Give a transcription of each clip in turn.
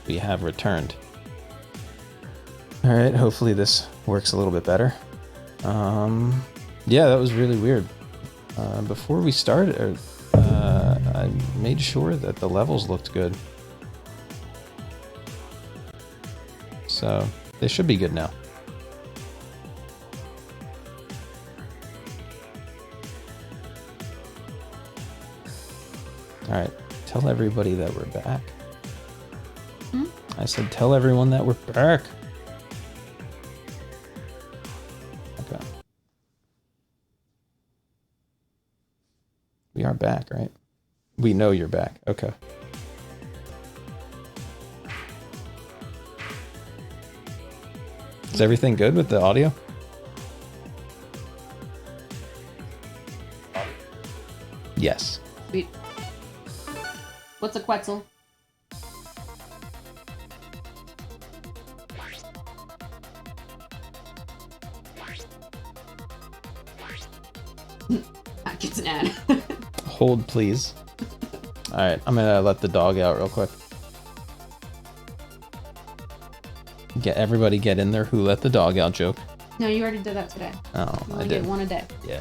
we have returned. Alright, hopefully this works a little bit better. Yeah, that was really weird. Before we started, I made sure that the levels looked good. So, they should be good now. Alright, tell everybody that we're back. I said tell everyone that we're back. Okay. We are back, right? We know you're back. Okay. Is everything good with the audio? Yes. Sweet. What's a Quetzal? That gets an ad. Hold, please. Alright, I'm gonna let the dog out real quick. Everybody get in there who let the dog out joke. No, you already did that today. Oh, You I only did. get one a day. Yeah.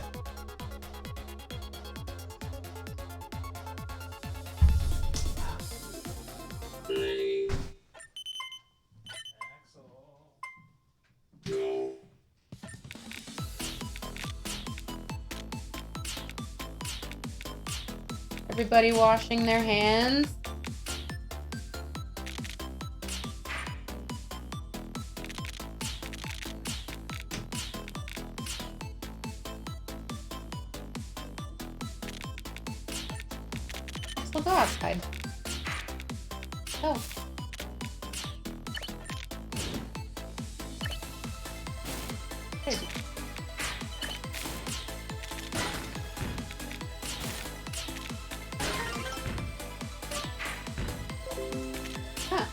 Everybody washing their hands. Let's go outside. Go. Crazy. Huh.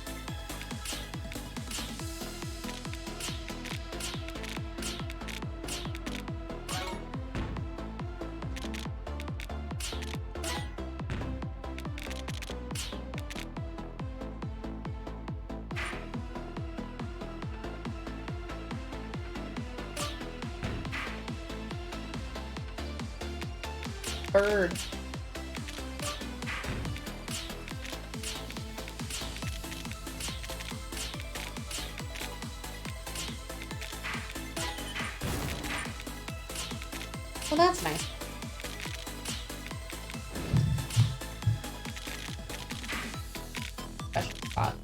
Bird. Well, that's nice. Special spot.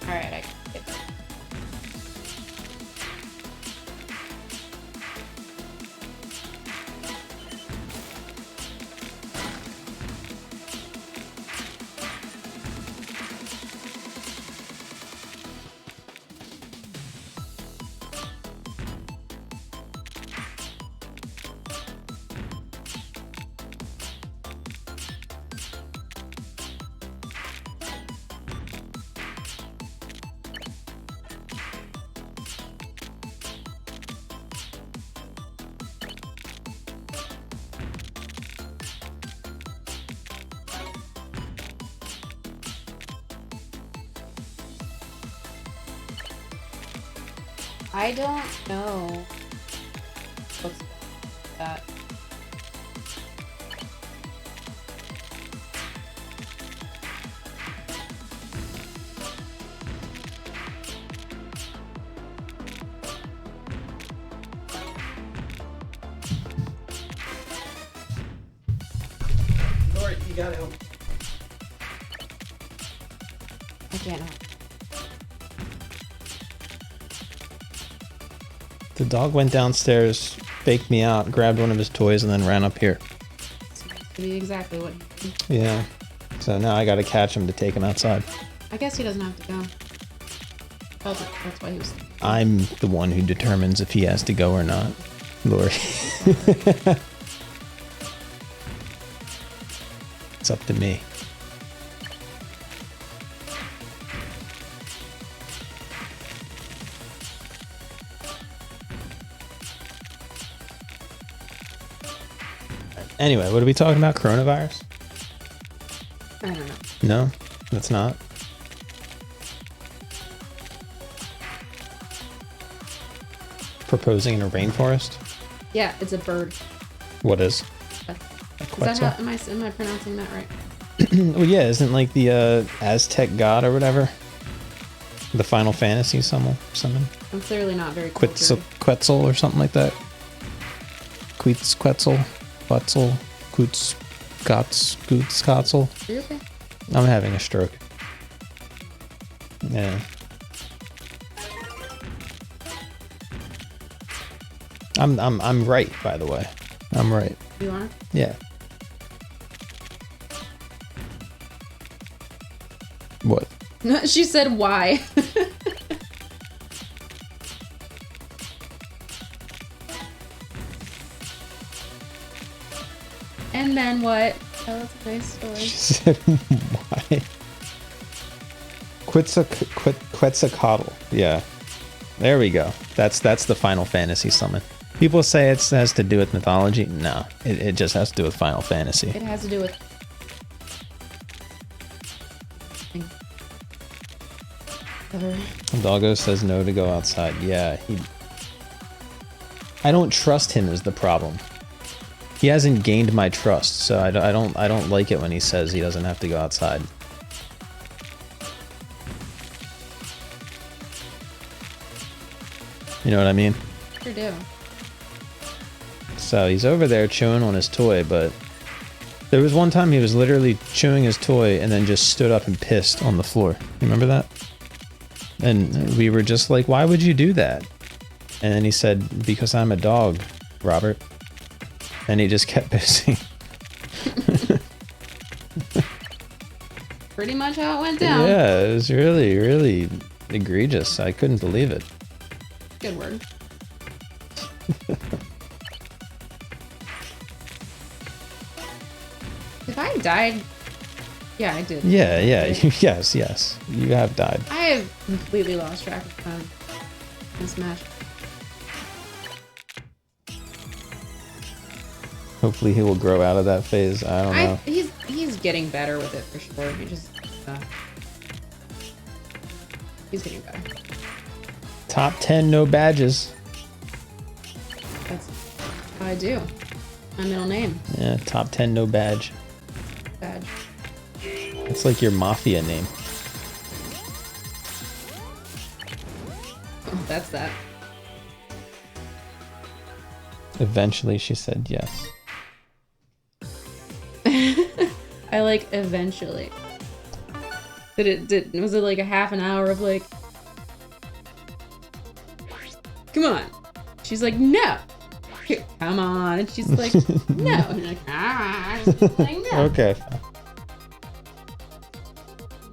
Alright, I get it. I don't know what's that. Lord, you gotta help. I can't help. The dog went downstairs faked me out, grabbed one of his toys, and then ran up here. That's to be exactly what he did. Yeah. So now I gotta catch him to take him outside. I guess he doesn't have to go. That's why he was. I'm the one who determines if he has to go or not. Lori. It's up to me. Anyway, what are we talking about? Coronavirus? I don't know. No, that's not. Proposing in a rainforest? Yeah, it's a bird. What is? A A Is that quetzal? how, am I pronouncing that right? Well, yeah, isn't like the Aztec god or whatever? The Final Fantasy summon? I'm clearly not very Quetzal or something like that? Quetzal? Quetzal? Are you okay? I'm having a stroke. Yeah. I'm right, by the way. I'm right. You are? Yeah. What? She said why. And then what? Oh, that's a nice story. She said why? Quetzalcoatl. Yeah. There we go. That's the Final Fantasy summon. People say it has to do with mythology. No, it just has to do with Final Fantasy. It has to do with. Doggo says no to go outside. Yeah, I don't trust him is the problem. He hasn't gained my trust, so I don't like it when he says he doesn't have to go outside. You know what I mean? Sure do. So he's over there chewing on his toy, but there was one time he was literally chewing his toy and then just stood up and pissed on the floor. You remember that? And we were just like, why would you do that? And then he said, because I'm a dog, Robert. And he just kept pissing. Pretty much how it went down. Yeah, it was really, really egregious. I couldn't believe it. Good word. If I died... Yeah, I did. Yeah, yes. You have died. I have completely lost track of time in Smash. Hopefully he will grow out of that phase. I don't know. He's getting better with it for sure. He's getting better. Top 10, no badges. That's how I do. My middle name. Yeah, top 10, no badge. Badge. It's like your mafia name. Oh, that's that. Eventually she said yes. I like eventually. Was it like a half an hour of like, come on. She's like, no. Here, come on. And she's like, no. And like, she's like, no. Okay.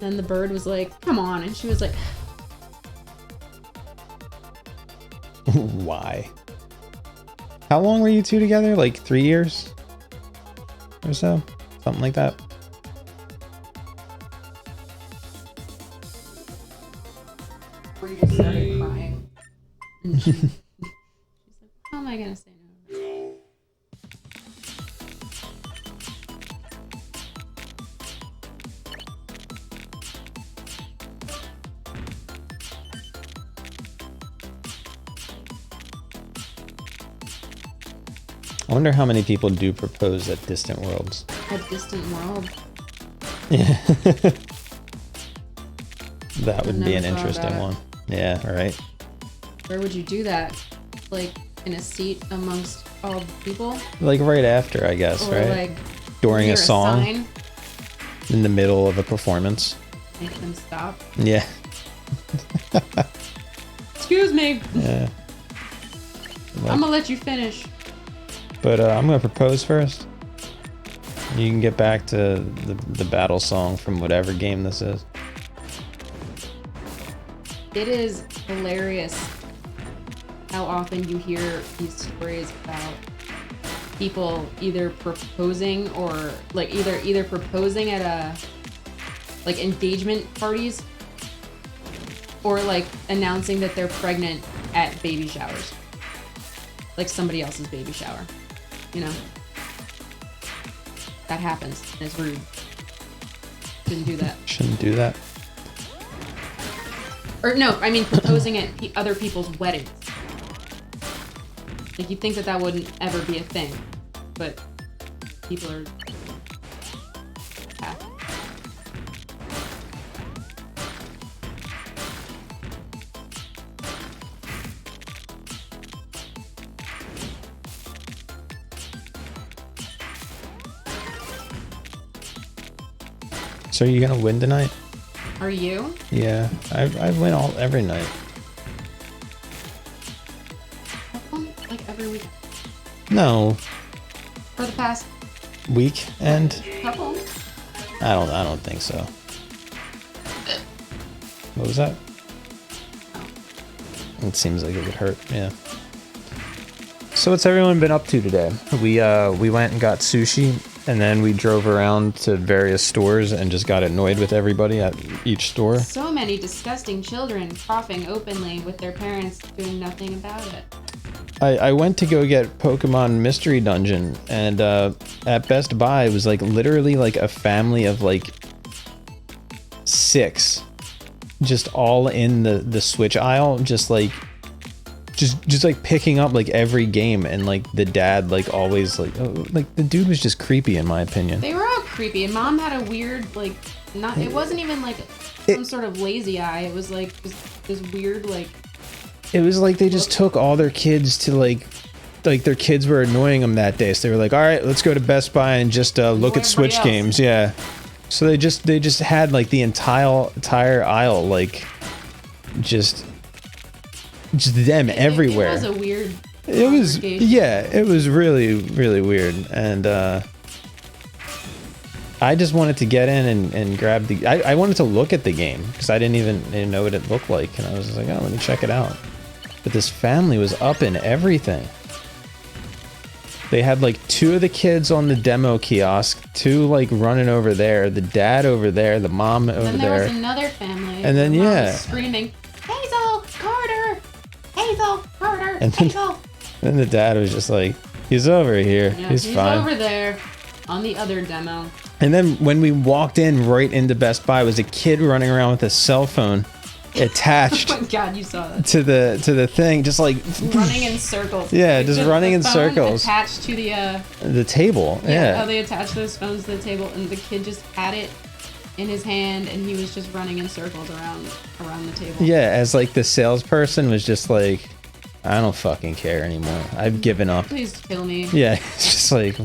Then the bird was like, come on. And she was like, Why? How long were you two together? Like 3 years? Or so? Something like that? where you just started crying. And she's like, how am I going to say no? I wonder how many people do propose at distant worlds. A distant world. Yeah. That would be never an thought interesting about one. Yeah, right. Where would you do that? Like in a seat amongst all the people? Like right after, I guess, Or right? like During near a song, sign, in the middle of a performance. make them stop. Yeah. Excuse me. Yeah. I'm gonna let you finish. But I'm gonna propose first. You can get back to the battle song from whatever game this is. It is hilarious how often you hear these stories about people either proposing or like either proposing at a like engagement parties or like announcing that they're pregnant at baby showers. Like somebody else's baby shower. You know? That happens and it's rude. Shouldn't do that. Shouldn't do that. Or no, I mean proposing at other people's weddings. Like you'd think that that wouldn't ever be a thing, but people are. Yeah. So are you gonna win tonight? Are you? Yeah, I win every night. Like every week. No, For the past weekend. couple. I don't think so. What was that? It seems like it would hurt. Yeah. So what's everyone been up to today? We went and got sushi, and then we drove around to various stores and just got annoyed with everybody at each store. So many disgusting children coughing openly with their parents doing nothing about it. I went to go get Pokemon Mystery Dungeon, and at Best Buy it was like literally like a family of like 6, just all in the Switch aisle, just like picking up like every game, and like the dad like always like the dude was just creepy in my opinion. They were all creepy, and mom had a weird like not. It wasn't even like some sort of lazy eye. It was like this weird like. It was like they just took all their kids to like their kids were annoying them that day, so they were like, all right, let's go to Best Buy and just look at Switch games. Yeah. So they just had like the entire aisle like just them everywhere. It was a weird. It was it was really weird, and I just wanted to get in and grab the. I wanted to look at the game because I didn't know what it looked like, and I was just like, oh, let me check it out. But this family was up in everything. They had like 2 of the kids on the demo kiosk, 2 like running over there, the dad over there, the mom over there. Then there was another family. And then mom yeah, was screaming, Hazel Carter, Hazel Carter, and Hazel. Then the dad was just like, he's over here, Yeah, he's fine. Over there, on the other demo. And then when we walked in right into Best Buy, was a kid running around with a cell phone attached. Oh my god, you saw that. to the thing, just like running in circles. Yeah, like just running in phone circles. Attached to the table. Yeah. How they attached those phones to the table, and the kid just had it in his hand, and he was just running in circles around the table. Yeah, as like the salesperson was just like, I don't fucking care anymore. I've given up. Please kill me. Yeah, it's just like.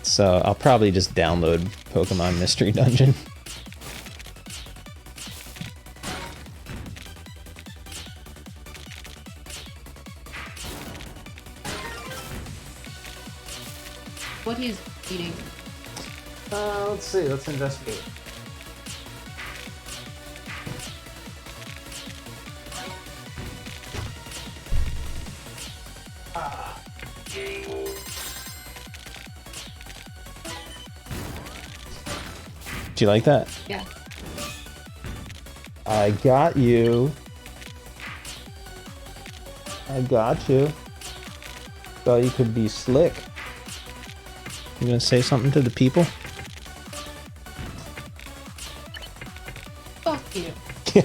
So I'll probably just download Pokemon Mystery Dungeon. What he's eating. Let's see. Let's investigate. Do you like that? Yeah. I got you. I got you. Thought you could be slick. You gonna say something to the people? Fuck you. You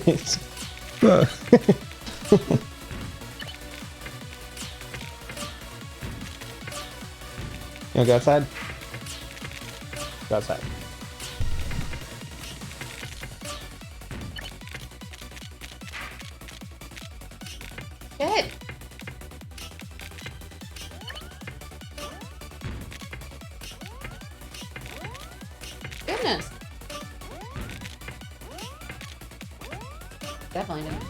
wanna go outside? Go outside. Good. Goodness. Definitely didn't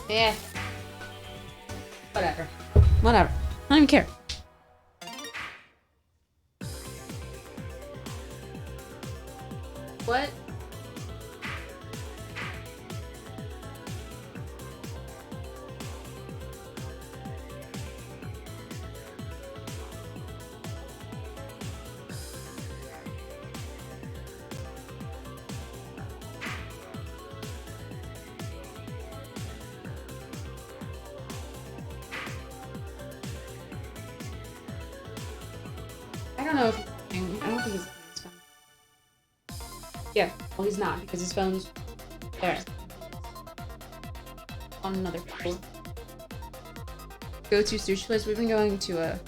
Yeah. Whatever. Whatever. I don't even care. What? I don't know if I don't think he's on his phone. Yeah, well he's not because his phone's there. On another floor. Go-to sushi place. We've been going to a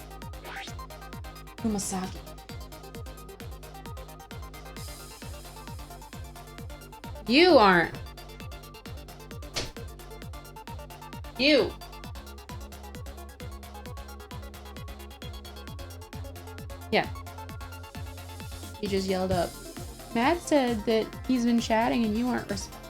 Umasaki. You aren't. You. Yeah. He just yelled up. Matt said that he's been chatting and you aren't responding.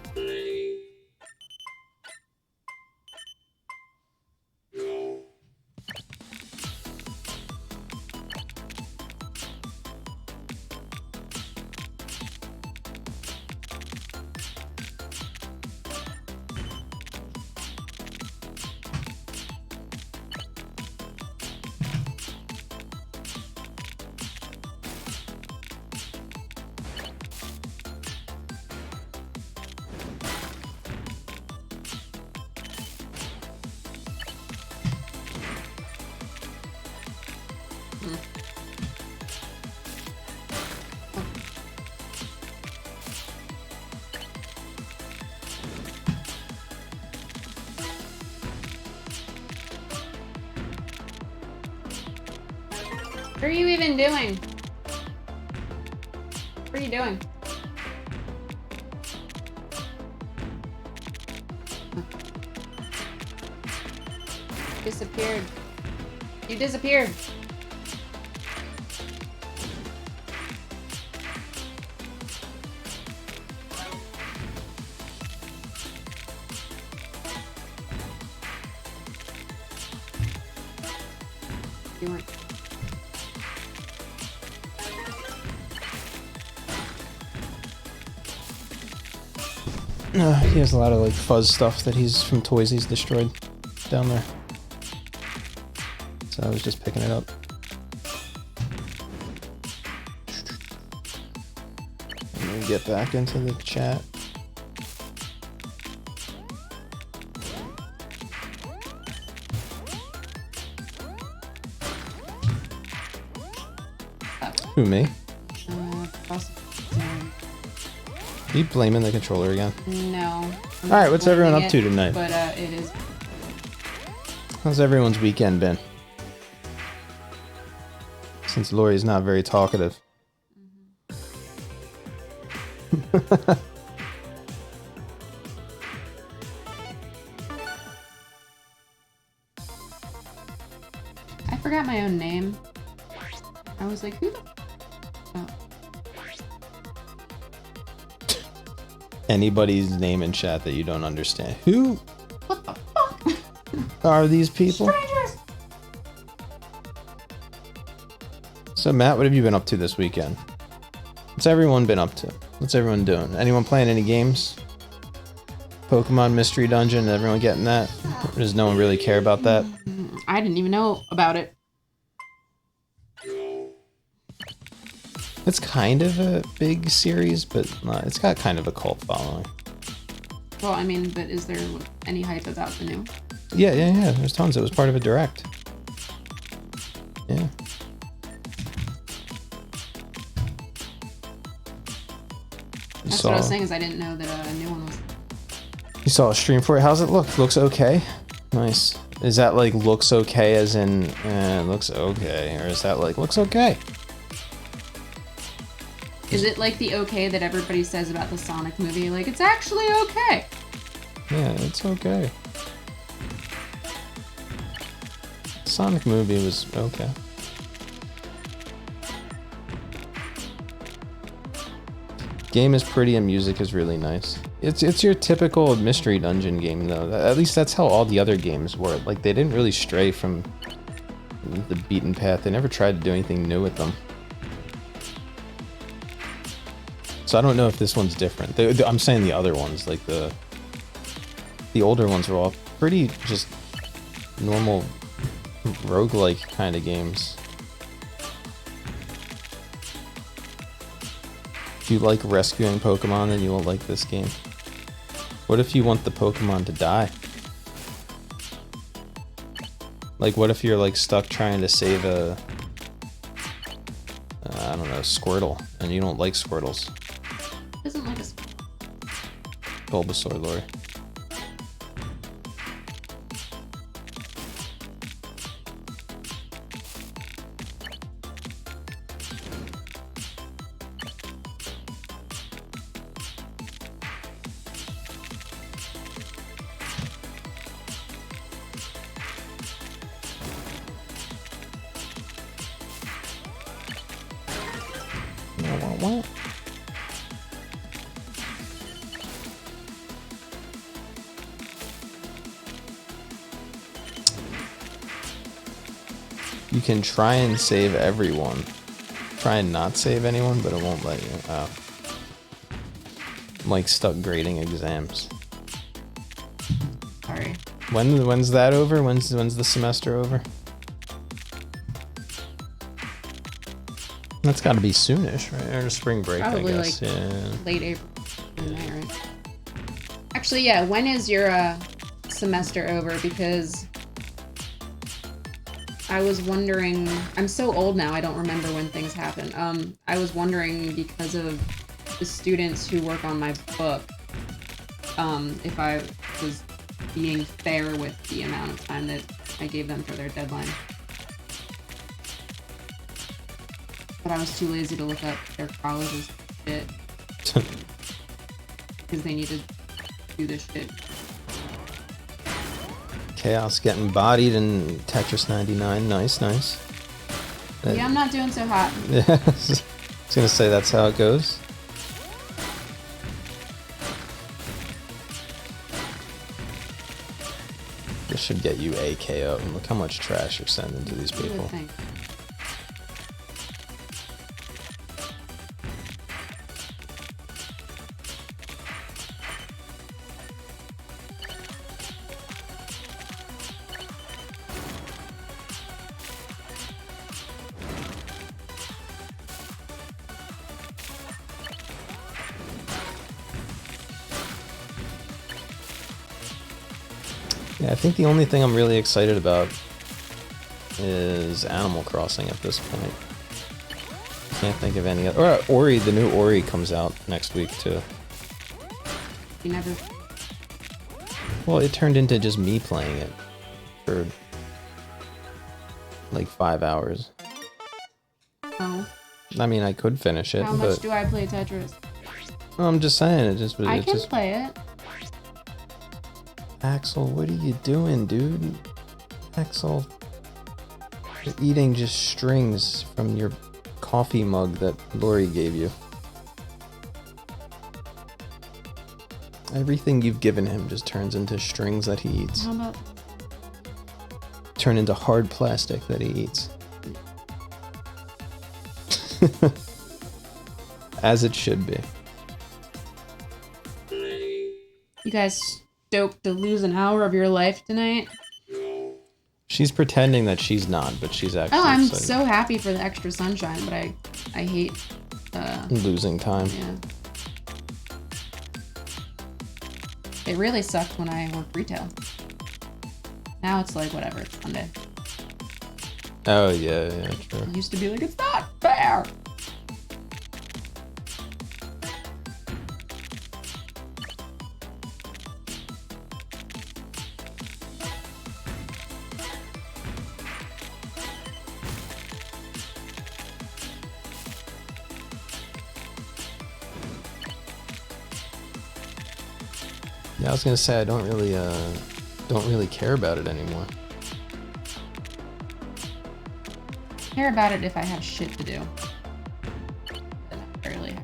What are you even doing? What are you doing? Disappeared. You disappeared. You weren't. He has a lot of like fuzz stuff that he's from toys he's destroyed down there. So I was just picking it up. Let me get back into the chat. Who, me? Are you blaming the controller again? No. Alright, what's everyone up to tonight? But it is. How's everyone's weekend been? Since Lori's not very talkative. I forgot my own name. I was like, who the? Oh. Anybody's name in chat that you don't understand. Who What the fuck? are these people? Strangers! So Matt, what have you been up to this weekend? What's everyone been up to? What's everyone doing? Anyone playing any games? Pokemon Mystery Dungeon, everyone getting that? Or does no one really care about that? I didn't even know about it. It's kind of a big series, but it's got kind of a cult following. Well, I mean, but is there any hype about the new? Yeah. There's tons. It was part of a direct. Yeah. That's what I was saying is I didn't know that a new one was. You saw a stream for it. How's it look? Looks okay. Nice. Is that like looks okay as in looks okay, or is that like looks okay? Is it like the okay that everybody says about the Sonic movie? Like, it's actually okay. Yeah, it's okay. Sonic movie was okay. Game is pretty and music is really nice. It's your typical mystery dungeon game, though. At least that's how all the other games were. Like, they didn't really stray from the beaten path. They never tried to do anything new with them. So I don't know if this one's different. I'm saying the other ones, like the older ones were all pretty just normal roguelike kind of games. If you like rescuing Pokemon, then you won't like this game. What if you want the Pokemon to die? Like, what if you're like stuck trying to save a I don't know, Squirtle, and you don't like Squirtles? Doesn't like a Bulbasaur lore. What? You can try and save everyone. Try and not save anyone, but it won't let you. Oh. I'm like stuck grading exams. Sorry. When's that over? When's the semester over? That's got to be soonish, right? Or spring break, Probably, I guess. like, yeah. late April. In May, right? Actually, yeah. When is your semester over? Because I was wondering. I'm so old now. I don't remember when things happen. I was wondering because of the students who work on my book, if I was being fair with the amount of time that I gave them for their deadline. But I was too lazy to look up their college's shit. Because they need to do this shit. Chaos getting bodied in Tetris 99. Nice, nice. Yeah, I'm not doing so hot. Yeah, I was gonna say that's how it goes. This should get you a KO. Look how much trash you're sending to these You would people. think. Yeah, I think the only thing I'm really excited about is Animal Crossing at this point. Can't think of any other. Or Ori, the new Ori comes out next week too. You never. Well, it turned into just me playing it for like 5 hours. Oh. I mean, I could finish it, How much but do I play Tetris? I'm just saying it just. I It can just play it. Axel, what are you doing, dude? Axel, you're eating just strings from your coffee mug that Lori gave you. Everything you've given him just turns into strings that he eats. How about? Turn into hard plastic that he eats. As it should be. You guys stoked to lose an hour of your life tonight? She's pretending that she's not, but she's actually Oh, I'm excited. so happy for the extra sunshine, but I hate. Losing time. Yeah. It really sucked when I worked retail. Now it's like whatever. It's Sunday. Oh yeah, true. It used to be like it's not fair. Yeah, I was gonna say I don't really care about it anymore. I care about it if I have shit to do. But I barely have.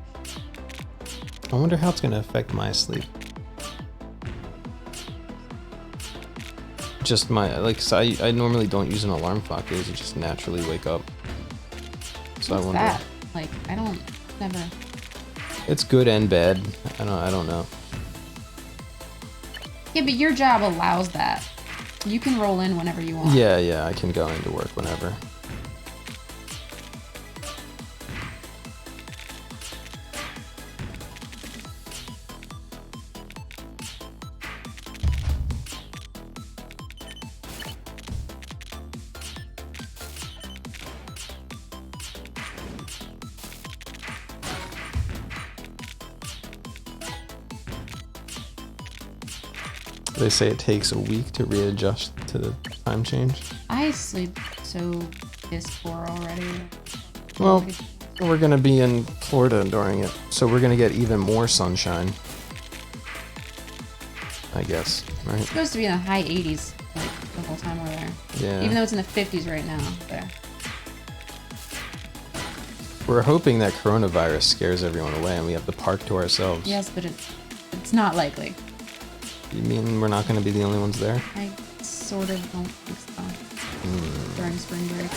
I wonder how it's gonna affect my sleep. just my, like, so I normally don't use an alarm clock. Days, I just naturally wake up. So What's I wonder. that? Like, I don't, never. It's good and bad. I don't know. Yeah, but your job allows that. You can roll in whenever you want. Yeah, I can go into work whenever. They say it takes a week to readjust to the time change. I sleep so piss poor already. Well, we're gonna be in Florida during it, so we're gonna get even more sunshine. I guess, right? It's supposed to be in the high 80s, like, the whole time we're there. Yeah. Even though it's in the 50s right now, there. We're hoping that coronavirus scares everyone away and we have the park to ourselves. Yes, but it's not likely. You mean we're not gonna be the only ones there? I sort of don't think so. During spring break.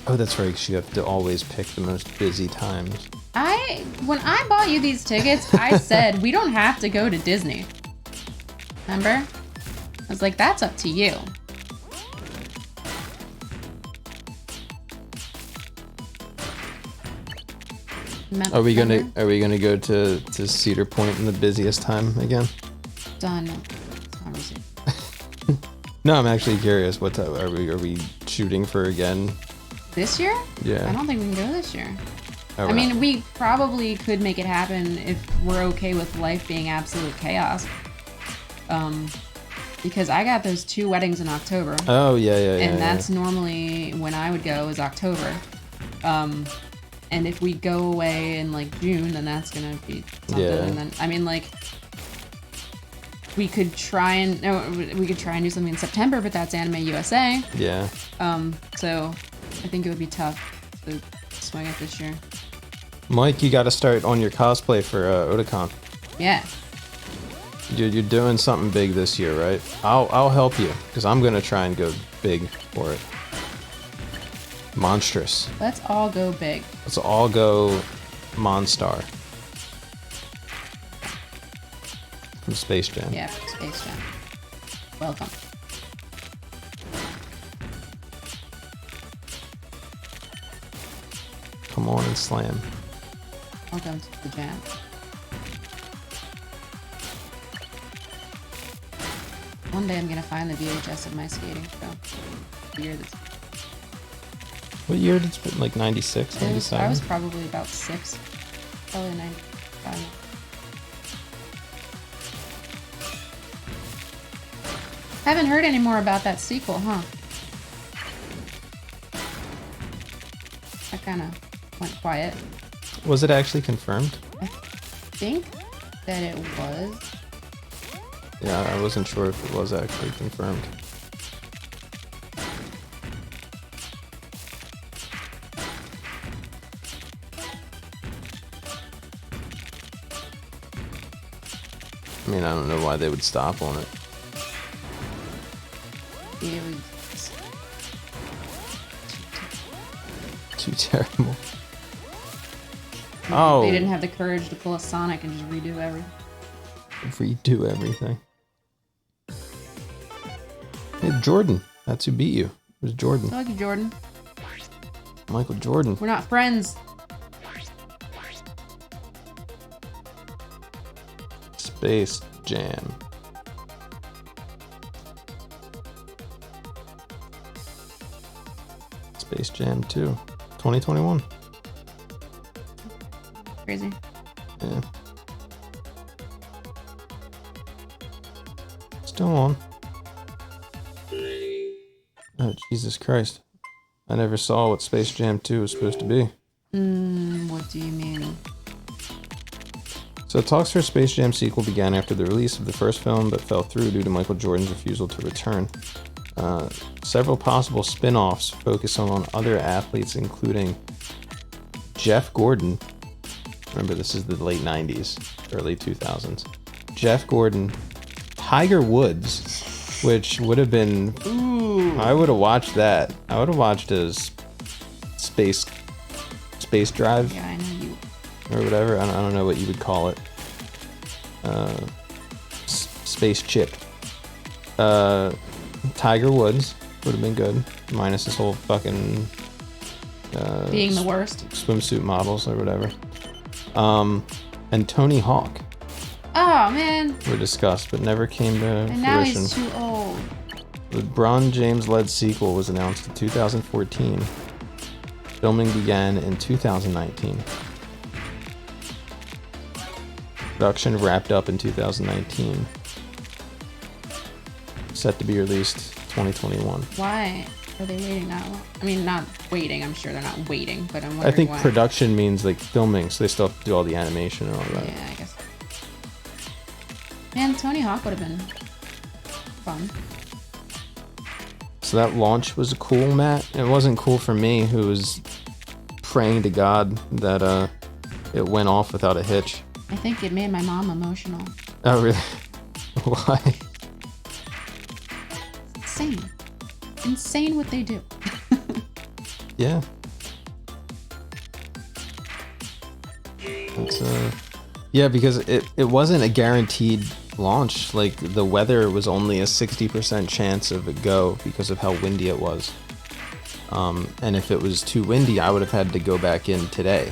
Oh, that's right, 'cause you have to always pick the most busy times. When I bought you these tickets, I said, we don't have to go to Disney. Remember? I was like, that's up to you. Are we gonna go to Cedar Point in the busiest time again? Done conversation. No, I'm actually curious. What time are we shooting for again? This year? Yeah. I don't think we can go this year. Oh, I mean, we probably could make it happen if we're okay with life being absolute chaos. Because I got those 2 weddings in October. Oh, yeah. And that's normally when I would go, is October. And if we go away in like June, then that's gonna be something. Yeah. And then, I mean, like, we could try and do something in September, but that's Anime USA. Yeah. So I think it would be tough to swing it this year. Mike, you got to start on your cosplay for Otakon. Yeah. You're doing something big this year, right? I'll help you because I'm gonna try and go big for it. Monstrous. Let's all go big. Let's all go Monstar from Space Jam. Yeah, Space Jam. Welcome. Come on and slam. Welcome to the jam. One day I'm gonna find the VHS of my skating show. The year that's What year did it spend? Like 96, 97? I was probably about 6. Probably 95. Haven't heard any more about that sequel, huh? That kind of went quiet. Was it actually confirmed? I think that it was. Yeah, I wasn't sure if it was actually confirmed. I mean, I don't know why they would stop on it. It was Too terrible. Oh. They didn't have the courage to pull a Sonic and just redo everything. Redo everything. Hey, Jordan. That's who beat you. It was Jordan. I like you, Jordan. Michael Jordan. We're not friends. Space Jam. Space Jam 2. 2021. Crazy. Yeah. Still on. Oh, Jesus Christ. I never saw what Space Jam 2 was supposed to be. What do you mean? So talks for Space Jam sequel began after the release of the first film, but fell through due to Michael Jordan's refusal to return. Several possible spin-offs focus on other athletes, including Jeff Gordon. Remember, this is the late 90s, early 2000s. Jeff Gordon, Tiger Woods, which would have been. Ooh. I would have watched that. I would have watched his space drive. Yeah, I know you. Or whatever. I don't know what you would call it. Space chip. Tiger Woods would have been good, minus this whole fucking Being the worst. swimsuit models or whatever. And Tony Hawk Oh man. were discussed, but never came to And now fruition. he's too old. The LeBron James-led sequel was announced in 2014. Filming began in 2019. Production wrapped up in 2019. Set to be released 2021. Why are they waiting that long? I mean, not waiting. I'm sure they're not waiting, but I'm wondering I think why. production means like filming, so they still have to do all the animation and all that. Yeah, I guess. Man, Tony Hawk would have been fun. So that launch was cool, Matt. It wasn't cool for me, who was praying to God that it went off without a hitch. I think it made my mom emotional. Oh, really? Why? Insane. Insane what they do. Yeah. It's, yeah, because it wasn't a guaranteed launch. Like, the weather was only a 60% chance of it go because of how windy it was. And if it was too windy, I would have had to go back in today.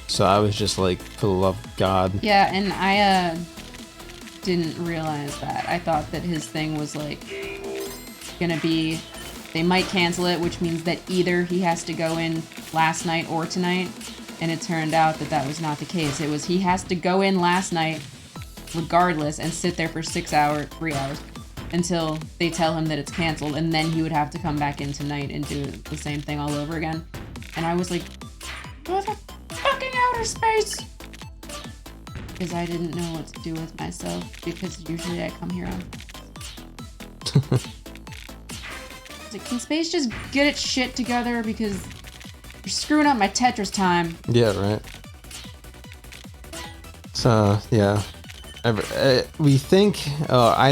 So I was just like, for the love of God. Yeah, and I didn't realize that. I thought that his thing was like gonna be, they might cancel it, which means that either he has to go in last night or tonight. And it turned out that that was not the case. It was he has to go in last night regardless and sit there for 3 hours until they tell him that it's canceled, and then he would have to come back in tonight and do the same thing all over again. And I was like, what the fucking outer space? Because I didn't know what to do with myself, because usually I come here on. I was like, can space just get its shit together, because you're screwing up my Tetris time. Yeah, right. So, yeah. I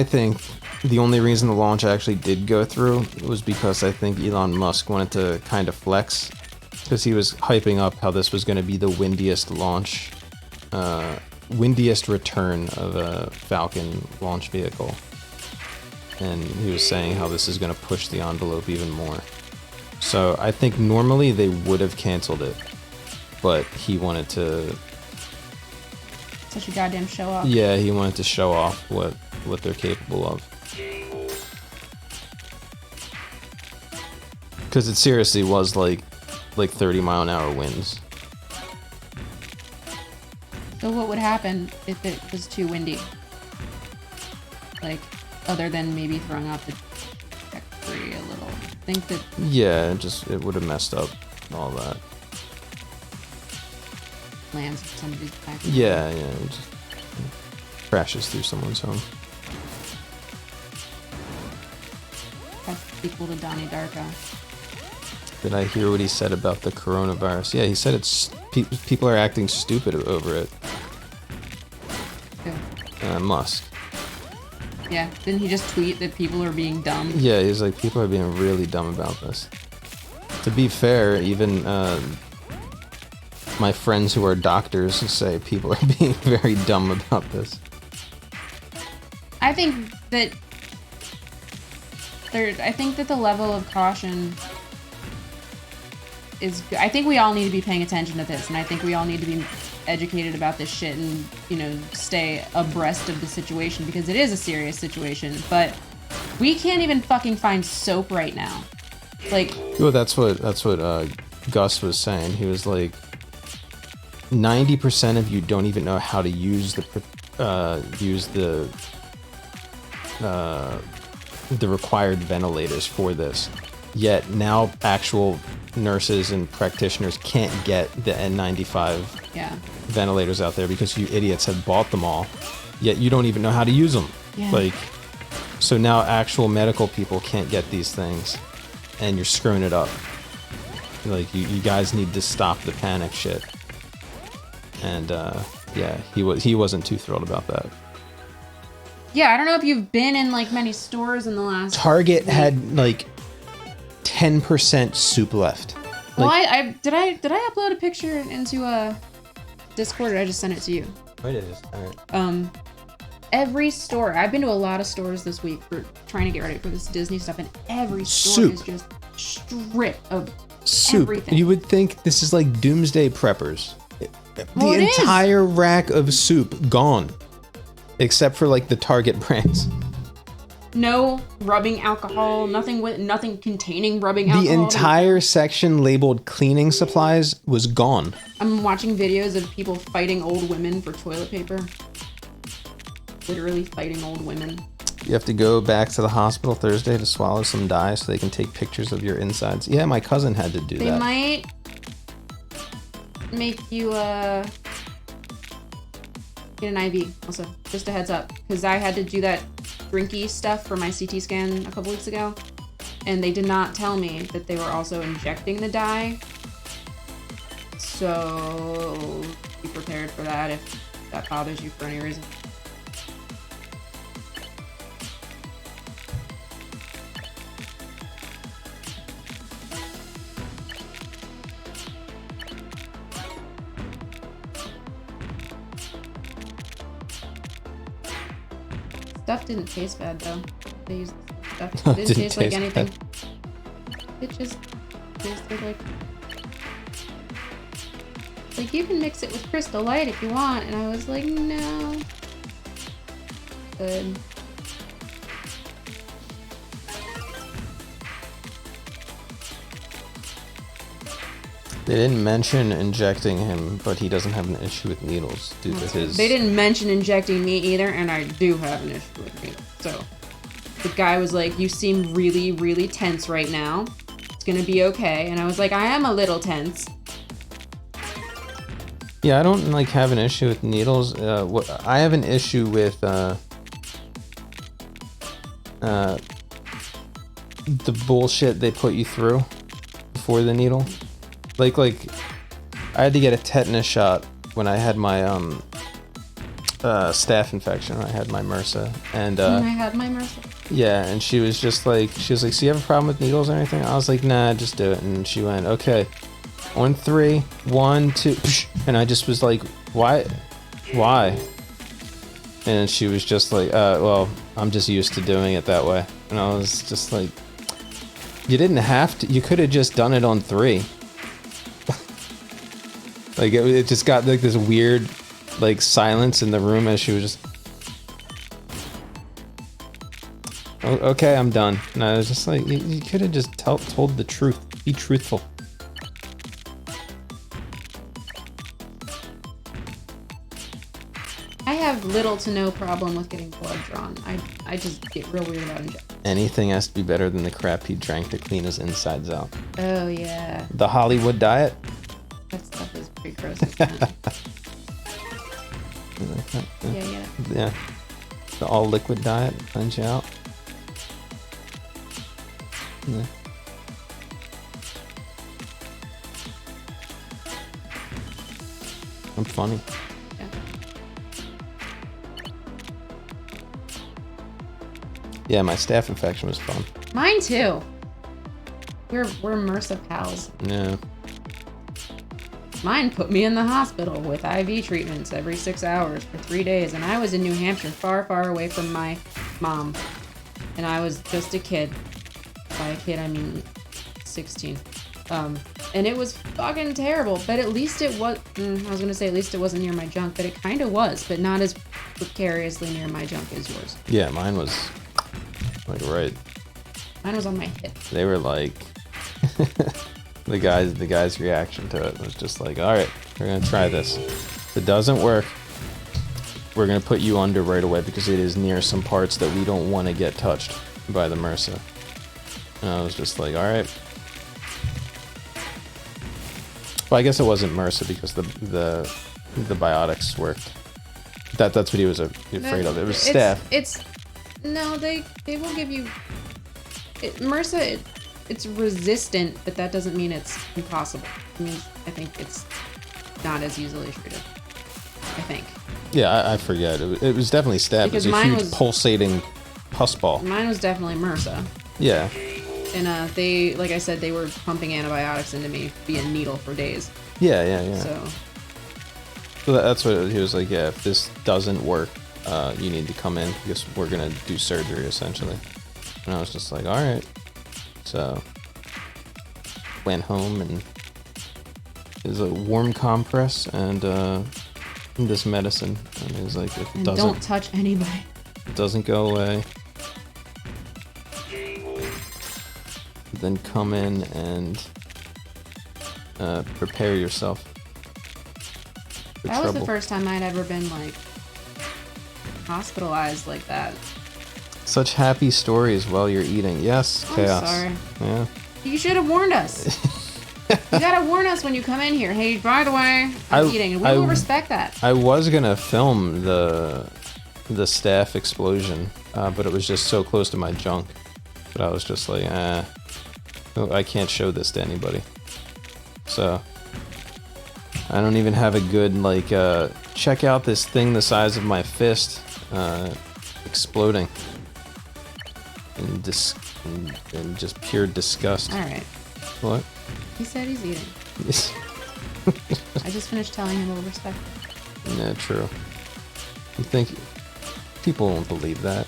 think the only reason the launch actually did go through was because I think Elon Musk wanted to kind of flex, because he was hyping up how this was going to be the windiest launch, windiest return of a Falcon launch vehicle. And he was saying how this is going to push the envelope even more. So I think normally they would have canceled it, but he wanted to... Such a goddamn show off. Yeah, he wanted to show off what they're capable of. Because it seriously was like 30-mile-an-hour winds. So what would happen if it was too windy? Like, other than maybe throwing off the trajectory a little. I think that... Yeah, it would have messed up all that. Lands in somebody's back. Yeah, it just crashes through someone's home. That's equal to Donnie Darko. Did I hear what he said about the coronavirus? Yeah, he said it's people are acting stupid over it. Who? Musk. Yeah, didn't he just tweet that people are being dumb? Yeah, he's like, people are being really dumb about this. To be fair, even my friends who are doctors say people are being very dumb about this. I think that the level of caution is... I think we all need to be paying attention to this, and I think we all need to be educated about this shit and, you know, stay abreast of the situation, because it is a serious situation. But we can't even fucking find soap right now. Like... Well, that's what Gus was saying. He was like, 90% of you don't even know how to use the required ventilators for this. Yet now actual nurses and practitioners can't get the N95 ventilators out there because you idiots have bought them all. Yet you don't even know how to use them. Yeah. Like, so now actual medical people can't get these things, and you're screwing it up. Like, you guys need to stop the panic shit. And yeah, he wasn't too thrilled about that. Yeah, I don't know if you've been in like many stores in the last. Target had like 10% soup left. Well, I did upload a picture into a Discord, or I just sent it to you? Wait, it is. Every store. I've been to a lot of stores this week for trying to get ready for this Disney stuff, and every store is just stripped of soup. Everything. You would think this is like doomsday preppers. Well, the entire rack of soup gone, except for like the Target brands. No rubbing alcohol, nothing containing rubbing alcohol. The entire section labeled cleaning supplies was gone. I'm watching videos of people fighting old women for toilet paper. Literally fighting old women. You have to go back to the hospital Thursday to swallow some dye so they can take pictures of your insides. Yeah, my cousin had to do that. They might make you get an IV also. Just a heads up, because I had to do that drinky stuff for my CT scan a couple weeks ago, and they did not tell me that they were also injecting the dye. So be prepared for that if that bothers you for any reason. Stuff didn't taste bad though. They used stuff. It didn't taste like anything. It just tasted like you can mix it with Crystal Light if you want, and I was like, no. Good. They didn't mention injecting him, but he doesn't have an issue with needles due to his... They didn't mention injecting me either, and I do have an issue with needles. So the guy was like, you seem really, really tense right now. It's gonna be okay. And I was like, I am a little tense. Yeah, I don't like have an issue with needles. I have an issue with the bullshit they put you through before the needle. Like I had to get a tetanus shot when I had my staph infection. I had my MRSA, and I had my MRSA. Yeah, and she was like, so you have a problem with needles or anything? I was like, nah, just do it. And she went, okay, on 3, 1, 2, and I just was like, why? And she was just like, well, I'm just used to doing it that way. And I was just like, you didn't have to. You could have just done it on 3. Like it just got like this weird like silence in the room as she was just, oh, okay, I'm done. And I was just like, you could have just told the truth. Be truthful. I have little to no problem with getting blood drawn. I just get real weird about injections. Anything has to be better than the crap he drank to clean his insides out. Oh yeah. The Hollywood diet. That stuff is pretty gross. Yeah. The all liquid diet cleanse you out. Yeah. I'm funny. Yeah. Yeah, my staph infection was fun. Mine too. We're MRSA pals. Yeah. Mine put me in the hospital with IV treatments every 6 hours for 3 days, and I was in New Hampshire, far, far away from my mom, and I was just a kid. By a kid, I mean 16. And it was fucking terrible, but at least it was, I was gonna say at least it wasn't near my junk, but it kind of was, but not as precariously near my junk as yours. Yeah, mine was like right. Mine was on my hip. They were like, the guy's reaction to it was just like, all right, we're gonna try this. If it doesn't work, we're gonna put you under right away because it is near some parts that we don't want to get touched by the MRSA. And I was just like, all right. Well, I guess it wasn't MRSA because the biotics worked. That's what he was afraid of. It was staph. No, they will give you MRSA. It's resistant, but that doesn't mean it's impossible. It means I think it's not as easily treated. I think. Yeah, I forget. It was definitely staph. It was Because a mine huge was- pulsating pus ball. Mine was definitely MRSA. Yeah. And they, like I said, they were pumping antibiotics into me via needle for days. Yeah. So That's what he was like. Yeah, if this doesn't work, you need to come in because we're gonna do surgery essentially. And I was just like, all right. So went home and there's a warm compress and this medicine. And he was like, if it and don't doesn't touch anybody. go away, then come in and prepare yourself for That was trouble. the first time I'd ever been like hospitalized like that. Such happy stories while you're eating. Yes, I'm chaos. sorry. Yeah. You should have warned us. You gotta warn us when you come in here. Hey, by the way, I'm eating, and we will respect that. I was gonna film the staph explosion, but it was just so close to my junk. But I was just like, I can't show this to anybody. So I don't even have a good like check out this thing the size of my fist exploding in in just pure disgust. All right. What? He said he's eating. I just finished telling him we'll respect it. Yeah, true. You think people won't believe that?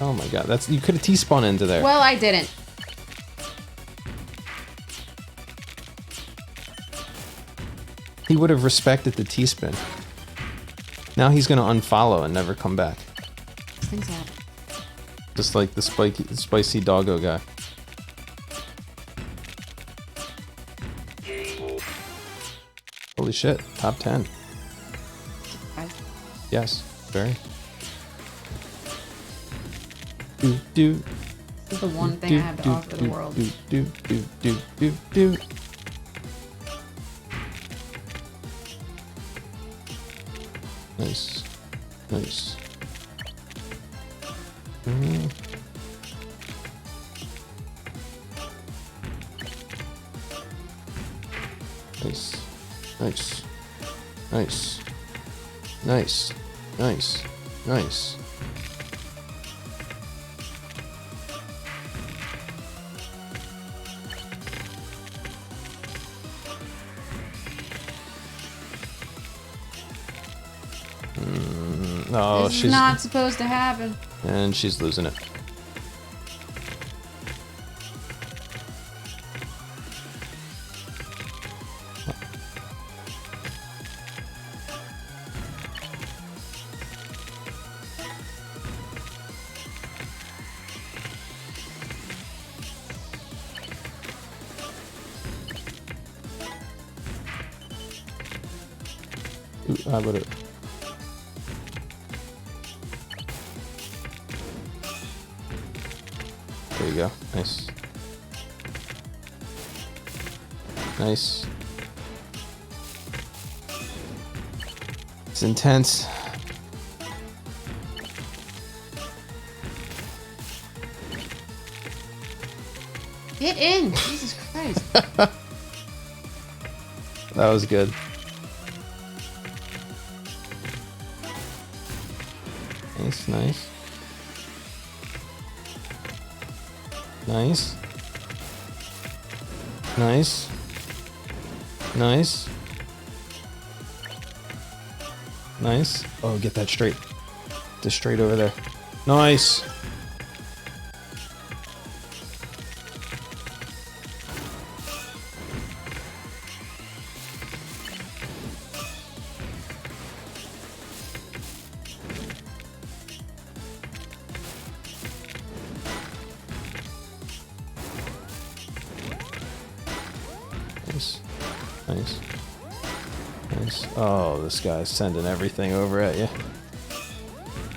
Oh my god, that's you could have T-spun into there. Well, I didn't. He would have respected the T-spin. Now he's gonna unfollow and never come back. Things happen. Just like the spicy doggo guy. Holy shit, top 10. Yes, very. Do. This is the one thing I have to offer the world. Do. Nice. Nice. Nice. Nice. Nice. Nice. Nice. Nice. Oh, This is not supposed to happen. And she's losing it. Ooh, how about it? There you go. Nice. Nice. It's intense. Get in! Jesus Christ. That was good. Nice, nice. Nice. Nice. Nice. Nice. Oh, get that straight. Just straight over there. Nice. Nice. Nice. Nice. Oh, this guy's sending everything over at you.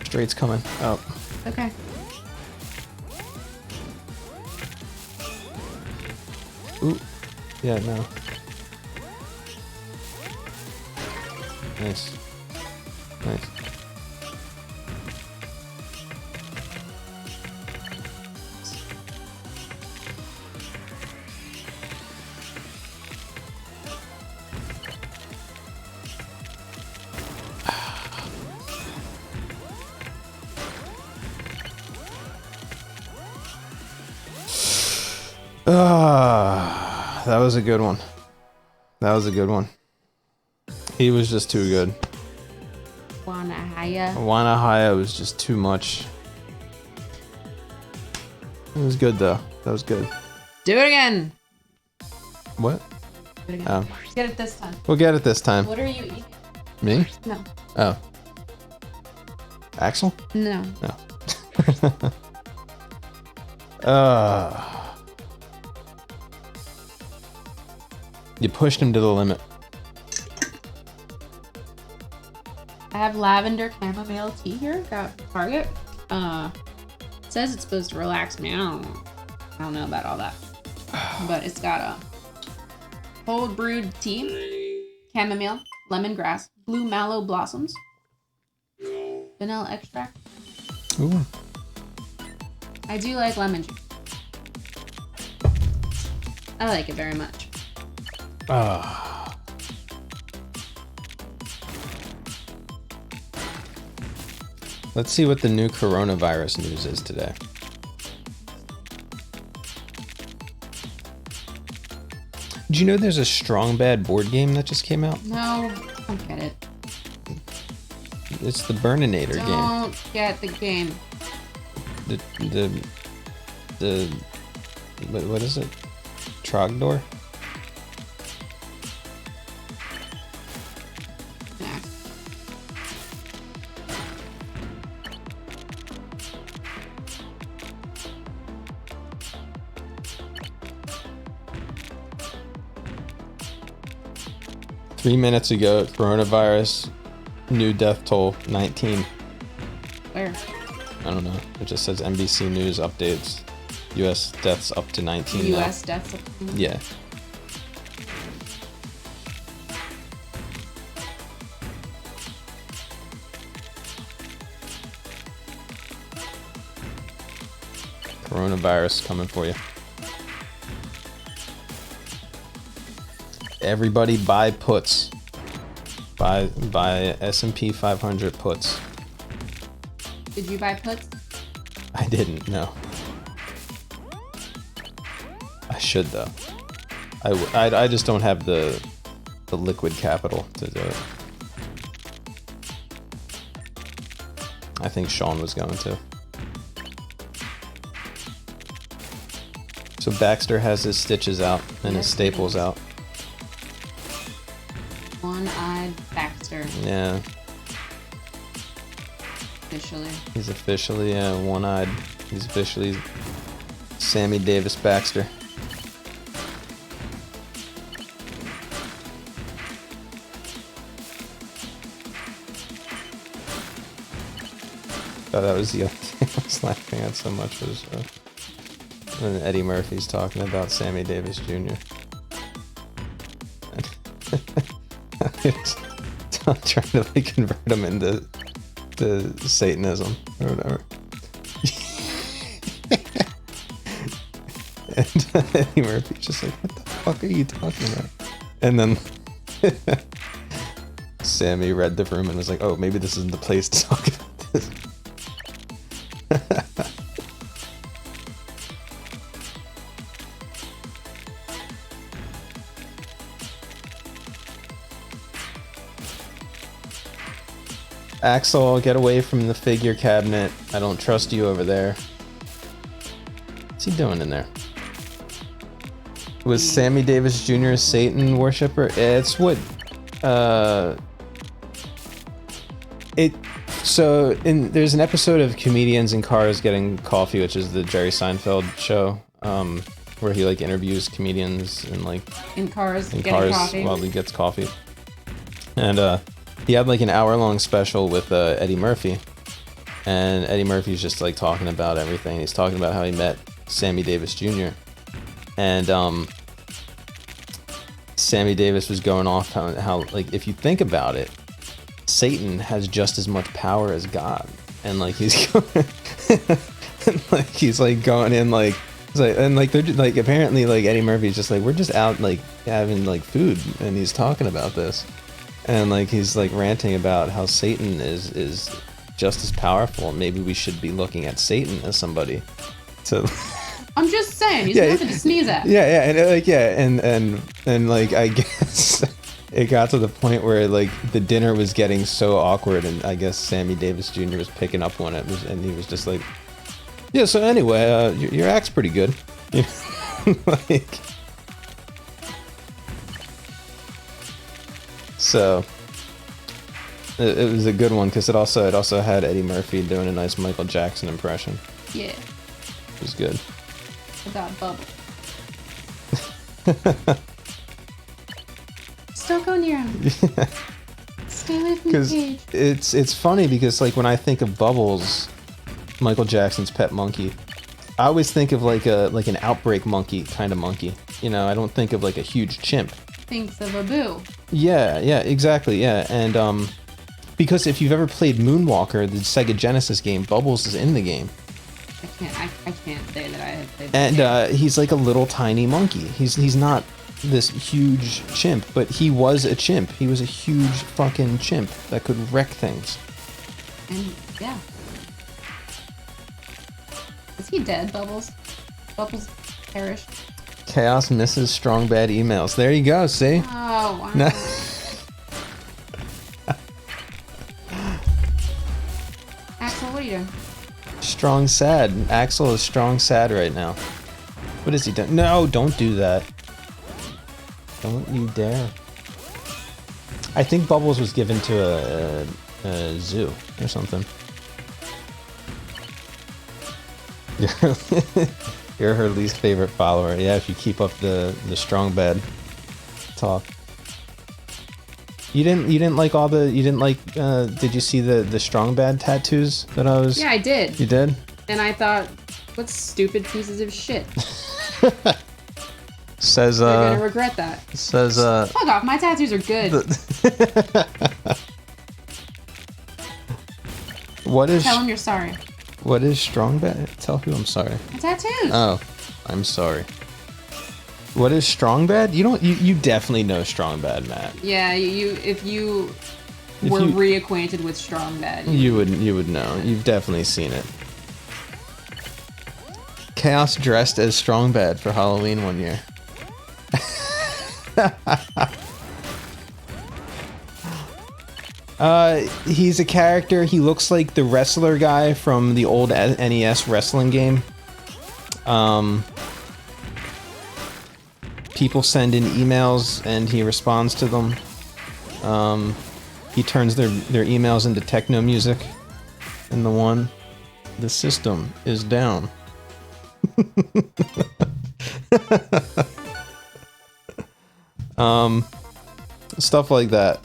Straight's coming. Oh. Okay. Ooh. Yeah, no. Nice. Nice. That was a good one. That was a good one. He was just too good. Wanahaya was just too much. It was good though. That was good. Do it again. What? Do it again. Oh. Get it this time. We'll get it this time. What are you eating? Me? No. Oh. Axel? No. No. You pushed him to the limit. I have lavender chamomile tea here. Got Target. It says it's supposed to relax me. I don't know about all that. But it's got a cold brewed tea, chamomile, lemongrass, blue mallow blossoms, vanilla extract. Ooh. I do like lemon juice. I like it very much. Let's see what the new coronavirus news is today. Did you know there's a Strong Bad board game that just came out? No, I don't get it. It's the Burninator game. Don't get the game. What is it? Trogdor? Nah. 3 minutes ago, coronavirus, new death toll, 19. Where? I don't know. It just says NBC News updates. U.S. deaths up to 19 U.S. now. deaths. Yeah. Coronavirus coming for you. Everybody buy puts. Buy S&P 500 puts. Did you buy puts? I didn't, no. I should though. I just don't have the liquid capital to do it. I think Sean was going to. So Baxter has his stitches out and his staples out. One-eyed Baxter. Yeah. Officially. He's officially one-eyed. He's officially Sammy Davis Baxter. Oh, that was the other thing I was laughing at so much was when Eddie Murphy's talking about Sammy Davis Jr. I'm trying to like convert him into Satanism or whatever. And Eddie Murphy's just like, what the fuck are you talking about? And then Sammy read the room and was like, oh, maybe this isn't the place to talk about this. Axel, get away from the figure cabinet. I don't trust you over there. What's he doing in there? Was Sammy Davis Jr. a Satan worshiper? It's what there's an episode of Comedians in Cars Getting Coffee, which is the Jerry Seinfeld show, where he like interviews comedians and like in cars getting coffee while he gets coffee. And he had like an hour-long special with Eddie Murphy, and Eddie Murphy's just like talking about everything. He's talking about how he met Sammy Davis Jr. and Sammy Davis was going off how like if you think about it, Satan has just as much power as God, and like he's going, and, like he's like going in like. And like they're like apparently like Eddie Murphy's just like we're just out like having like food, and he's talking about this. And like he's like ranting about how Satan is just as powerful. Maybe we should be looking at Satan as somebody to I'm just saying, he's Yeah, nothing to sneeze at. Yeah, and like I guess it got to the point where like the dinner was getting so awkward, and I guess Sammy Davis Jr. was picking up on it, and he was just like, "Yeah, so anyway, your act's pretty good." You know? Like, so it was a good one because it also had Eddie Murphy doing a nice Michael Jackson impression. Yeah. It was good. I got bubble. Don't go near him. Yeah. Stay away from the cage. It's funny because like when I think of Bubbles, Michael Jackson's pet monkey, I always think of like an outbreak monkey kind of monkey. You know, I don't think of like a huge chimp. Thinks of a boo. Yeah, exactly, yeah. And because if you've ever played Moonwalker, the Sega Genesis game, Bubbles is in the game. I can't say that I have played. And he's like a little tiny monkey. He's not this huge chimp, but he was a chimp. He was a huge fucking chimp that could wreck things. And yeah. Is he dead, Bubbles? Bubbles perished. Chaos misses strong bad emails. There you go, see? Oh, wow. No. Axel, what are you doing? Strong sad. Axel is strong sad right now. What has he done? No, don't do that. Don't you dare. I think Bubbles was given to a zoo or something. You're her least favorite follower. Yeah, if you keep up the strong bad talk. You didn't like all the did you see the strong bad tattoos that I was? Yeah, I did. You did? And I thought, what stupid pieces of shit. Says They're gonna regret that. Says fuck off, my tattoos are good. What is Tell him you're sorry. What is strong bad? Tell who I'm sorry. My tattoos. Oh, I'm sorry. What is strong bad? You definitely know strong bad, Matt. Yeah, if you were reacquainted with strong bad, you would know. You've definitely seen it. Chaos dressed as strong bad for Halloween one year. He's a character. He looks like the wrestler guy from the old NES wrestling game. People send in emails and he responds to them. He turns their emails into techno music. And the system is down. Stuff like that.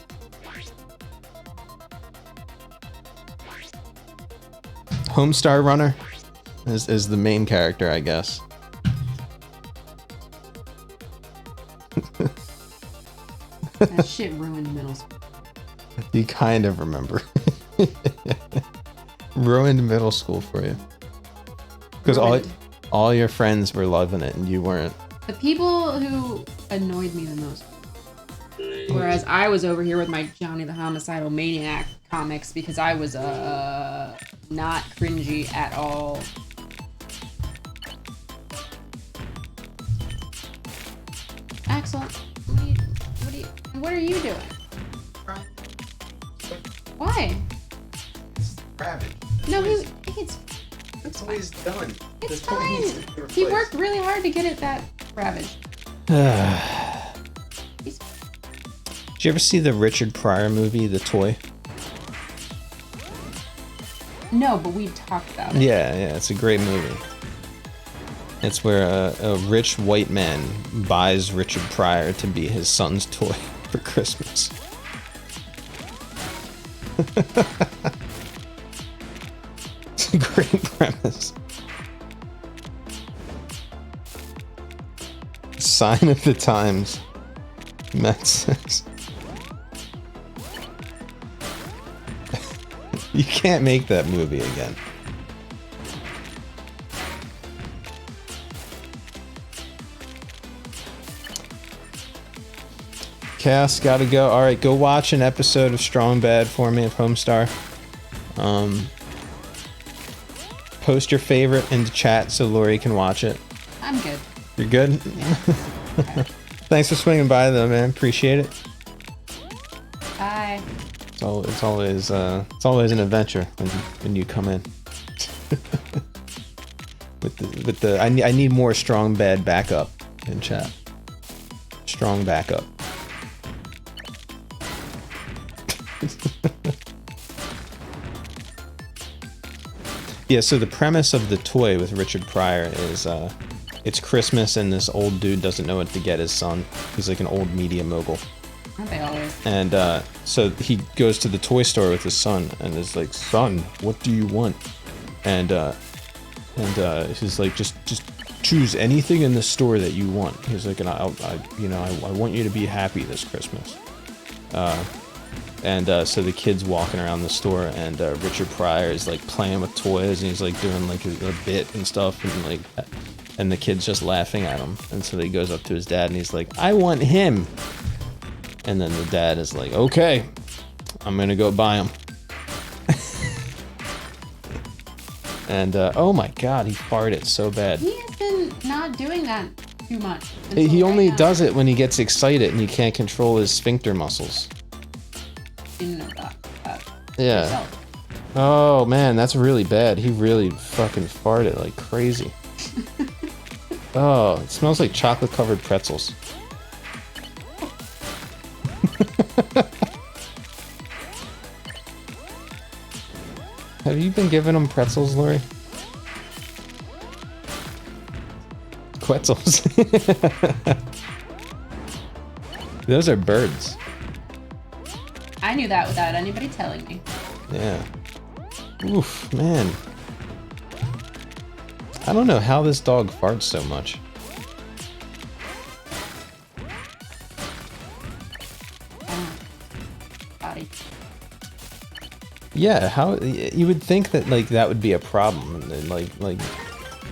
Homestar Runner is the main character, I guess. That shit ruined middle school. You kind of remember. Ruined middle school for you. Because all your friends were loving it and you weren't. The people who annoyed me the most. Whereas I was over here with my Johnny the Homicidal Maniac comics because I was not cringy at all. Axel, what are you doing? Why? Rabbit. No, it's always done. It's fine. He worked really hard to get it that ravaged. Did you ever see the Richard Pryor movie, The Toy? No, but we talked about it. Yeah, it's a great movie. It's where a rich white man buys Richard Pryor to be his son's toy for Christmas. It's a great premise. Sign of the times. Matt says. You can't make that movie again. Cass, gotta go. Alright, go watch an episode of Strong Bad for me of Homestar. Post your favorite in the chat so Lori can watch it. You're good? Thanks for swinging by though, man. Appreciate it. Bye. It's always an adventure when you come in. with the I need more strong bed backup in chat. Strong backup. Yeah, so the premise of the toy with Richard Pryor is it's Christmas and this old dude doesn't know what to get his son. He's like an old media mogul. Aren't they always? And so he goes to the toy store with his son and is like, "Son, what do you want?" And he's like, "Just choose anything in the store that you want." He's like, "And I want you to be happy this Christmas." So the kid's walking around the store, and Richard Pryor is like playing with toys, and he's like doing like a bit and stuff, and the kid's just laughing at him. And so he goes up to his dad, and he's like, "I want him." And then the dad is like, "Okay, I'm gonna go buy him." And oh my god, he farted so bad. He has been not doing that too much. He only now. does it when he gets excited and he can't control his sphincter muscles. Didn't know that. Yeah. Yourself. Oh man, that's really bad. He really fucking farted like crazy. Oh, it smells like chocolate covered pretzels. Have you been giving him pretzels, Lori? Quetzals. Those are birds. I knew that without anybody telling me. Yeah. Oof, man. I don't know how this dog farts so much. Body. Yeah, how you would think that like that would be a problem. And, like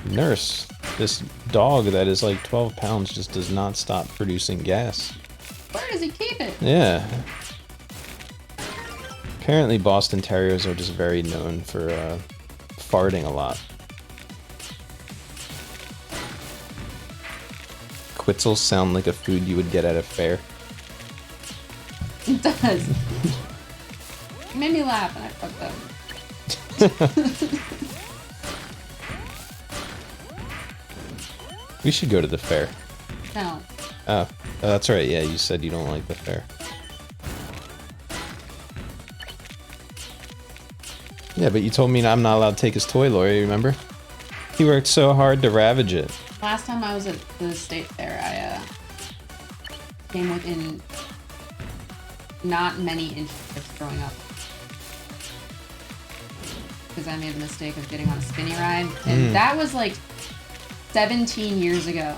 nurse, this dog that is like 12 pounds just does not stop producing gas. Where does he keep it? Yeah. Apparently Boston Terriers are just very known for farting a lot. Quetzals sound like a food you would get at a fair. It does. It made me laugh and I fucked up. We should go to the fair. No. Oh, that's right. Yeah, you said you don't like the fair. Yeah, but you told me I'm not allowed to take his toy, Lori, remember? He worked so hard to ravage it. Last time I was at the state fair, I came within not many inches of throwing up. Because I made the mistake of getting on a spinny ride. And that was like 17 years ago.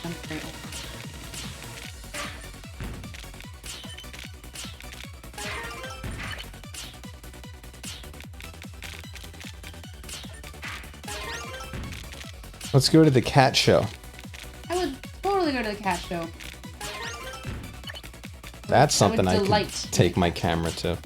I'm very old. Let's go to the cat show. I would totally go to the cat show. That's something I delight can take my camera to.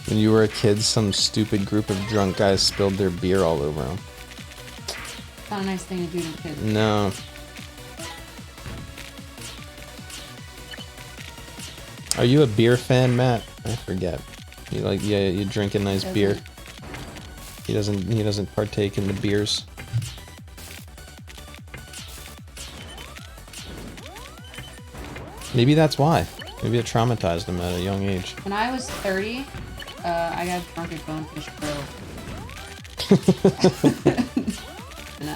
When you were a kid, some stupid group of drunk guys spilled their beer all over them. Not a nice thing to do to kids. No. Are you a beer fan, Matt? I forget. You like, yeah, you drink a nice beer. He doesn't partake in the beers. Maybe that's why. Maybe it traumatized him at a young age. When I was 30, I got drunk at Bonefish Grill. And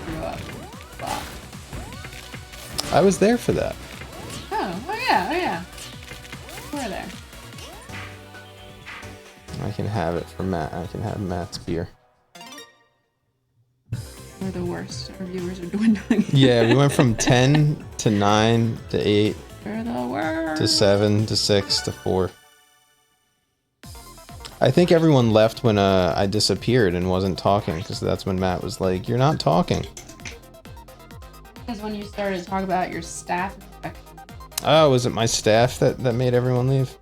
grew up. Wow. I was there for that. Oh yeah. We're there. I can have it for Matt. I can have Matt's beer. We're the worst. Our viewers are dwindling. Yeah, we went from 10 to 9 to 8 We're the worst. to 7 to 6 to 4. I think everyone left when I disappeared and wasn't talking, because that's when Matt was like, "You're not talking." Because when you started to talk about your staff infection. Oh, was it my staff that made everyone leave?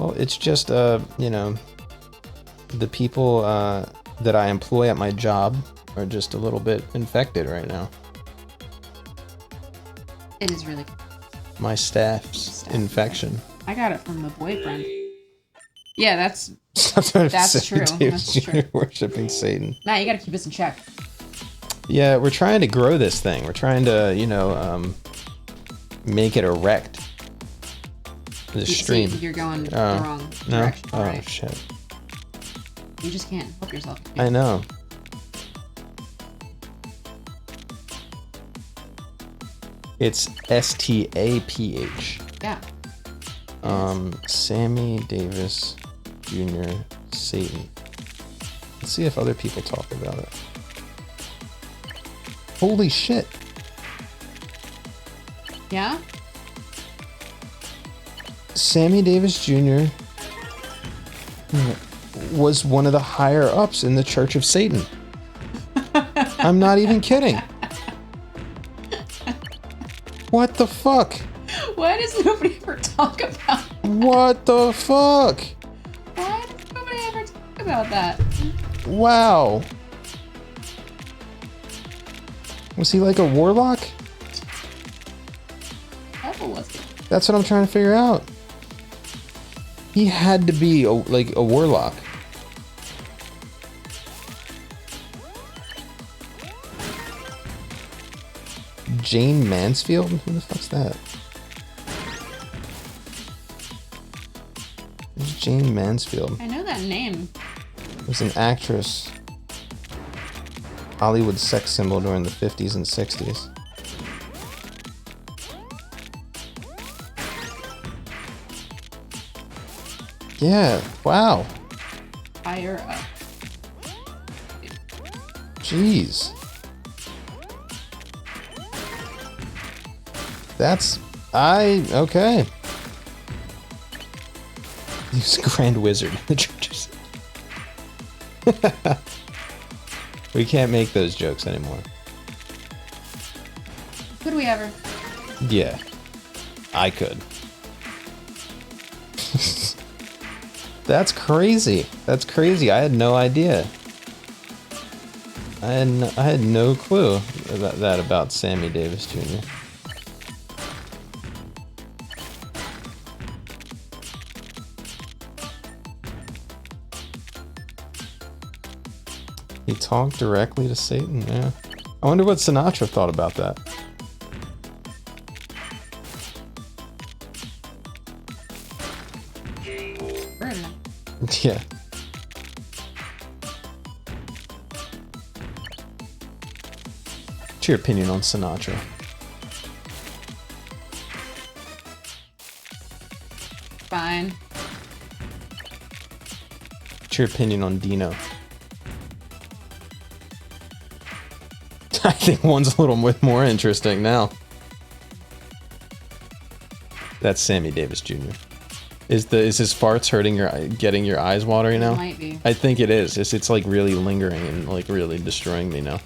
Well, it's just, you know, the people that I employ at my job are just a little bit infected right now. It is really. My staff's infection. I got it from the boyfriend. Yeah, that's That's true. That's true. Worshipping Satan. Nah, you gotta keep us in check. Yeah, we're trying to grow this thing. We're trying to, you know, make it erect. The stream. See, you're going the wrong direction. Oh, right? shit. You just can't help yourself. I know. It's STAPH. Yeah. Sammy Davis Jr. Satan. Let's see if other people talk about it. Holy shit. Yeah? Sammy Davis Jr. was one of the higher ups in the Church of Satan. I'm not even kidding. What the fuck? Why does nobody ever talk about that? What the fuck? Why does nobody ever talk about that? Wow. Was he like a warlock? Devil was it? That's what I'm trying to figure out. He had to be like a warlock. Jane Mansfield? Who the fuck's that? Who's Jane Mansfield? I know that name. Was an actress. Hollywood sex symbol during the 50s and 60s. Yeah, wow. Higher up. Jeez. That's... okay. He's a grand wizard in the churches. We can't make those jokes anymore. Could we ever? Yeah. I could. That's crazy. That's crazy. I had no idea. I had no clue about that about Sammy Davis Jr. He talked directly to Satan, yeah. I wonder what Sinatra thought about that. Yeah. What's your opinion on Sinatra? Fine. What's your opinion on Dino? I think one's a little bit more interesting now. That's Sammy Davis Jr. Is his farts getting your eyes watery now? It might be. I think it is. It's like really lingering and like really destroying me now.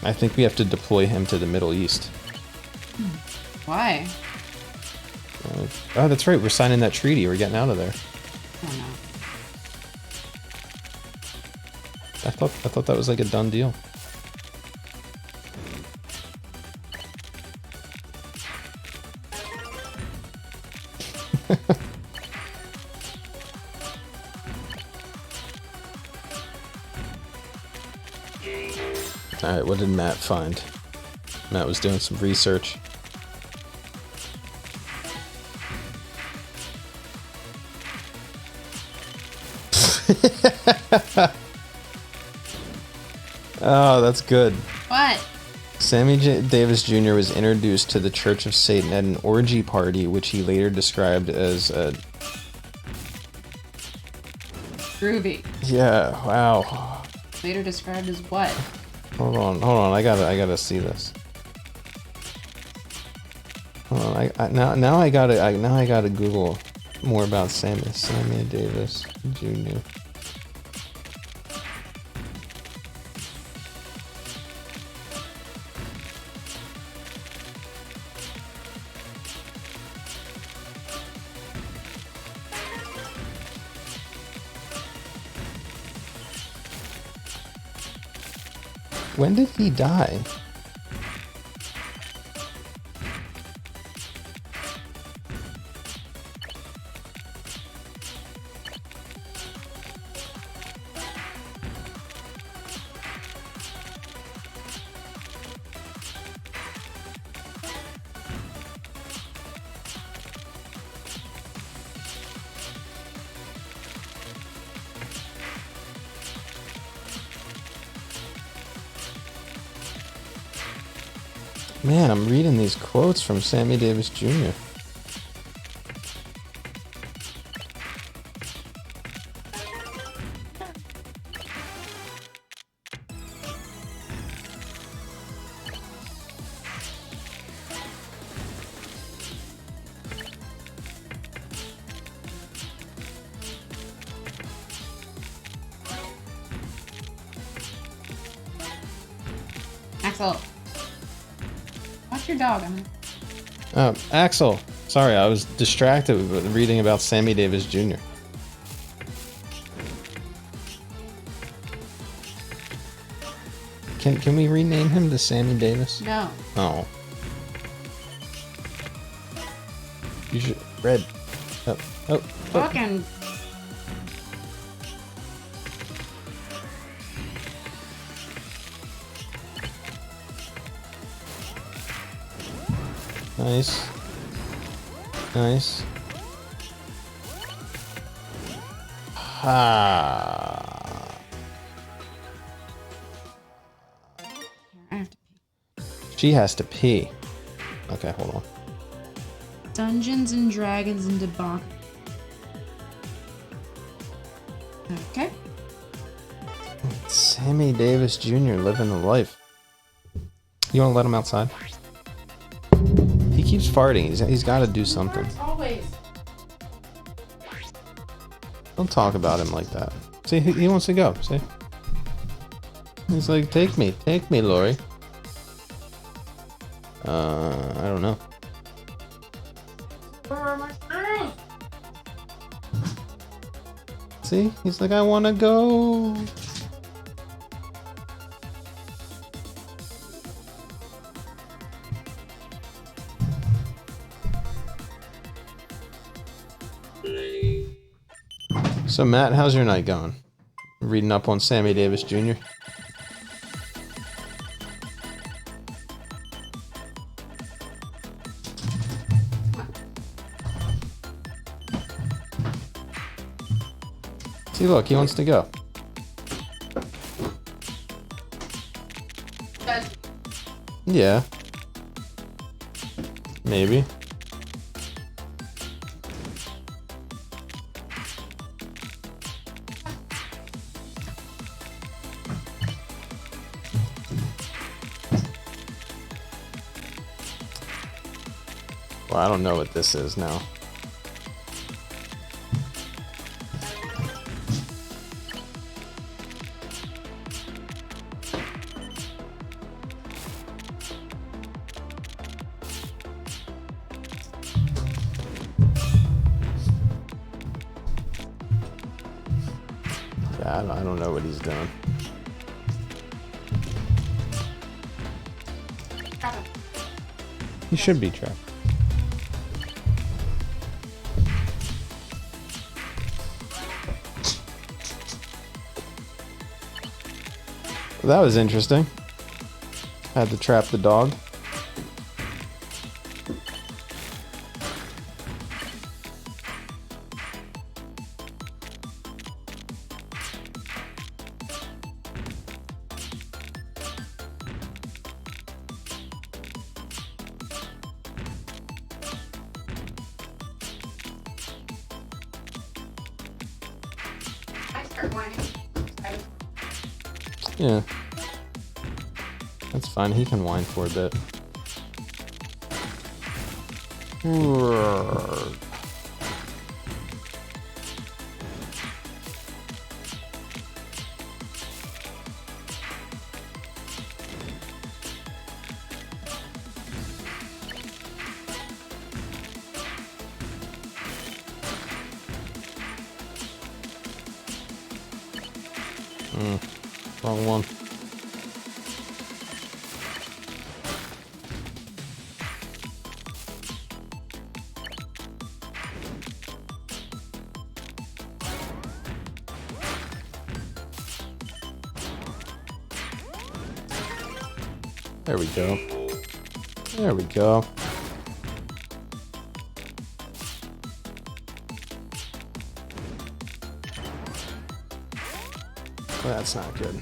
I think we have to deploy him to the Middle East. Why? Oh, that's right. We're signing that treaty. We're getting out of there. I don't know. I thought that was like a done deal. Alright, what did Matt find? Matt was doing some research. Oh, that's good. What? Sammy Davis Jr. was introduced to the Church of Satan at an orgy party, which he later described as a... Groovy. Yeah, wow. Later described as what? Hold on, I gotta see this. Hold on, now I gotta Google more about Sammy Davis Jr. When did he die? Man, I'm reading these quotes from Sammy Davis Jr. Axel. Watch your dog. Axel. Sorry, I was distracted with reading about Sammy Davis Jr. Can we rename him to Sammy Davis? No. Oh. You should... Red. Oh. Fucking. Nice. Nice. Ah. I have to pee. She has to pee. Okay, hold on. Dungeons and Dragons and Debauchery. Okay. Sammy Davis Jr. living the life. You want to let him outside? He keeps farting. He's got to do something. Always. Don't talk about him like that. See, he wants to go. See? He's like, take me, Lori. I don't know. Where are my screws? See? He's like, I want to go. So Matt, how's your night going? Reading up on Sammy Davis Jr.? See, look, he wants to go. Yeah. Maybe. Well, I don't know what this is now. Yeah, I don't know what he's doing. He should be trapped. That was interesting. Had to trap the dog. Yeah. That's fine, he can whine for a bit. Wrong one. There we go. There we go. Well, that's not good.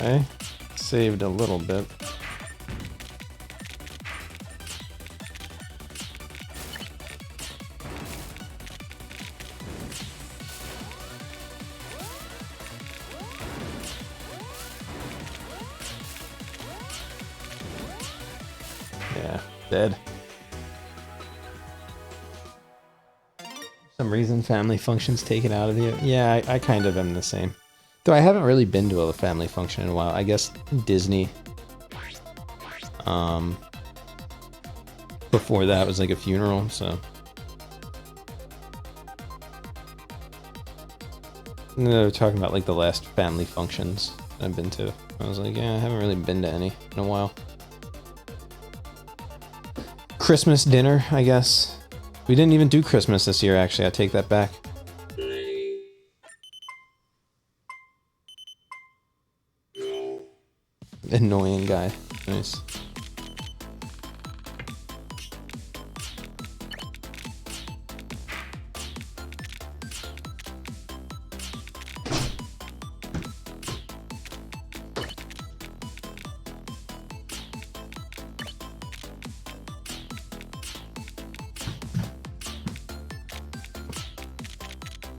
Okay, saved a little bit. Yeah, dead. For some reason, family functions take it out of you. Yeah, I kind of am the same. Though I haven't really been to a family function in a while. I guess Disney. Before that was like a funeral, so. And they were talking about like the last family functions I've been to. I was like, yeah, I haven't really been to any in a while. Christmas dinner, I guess. We didn't even do Christmas this year, actually. I take that back. Annoying guy. Nice.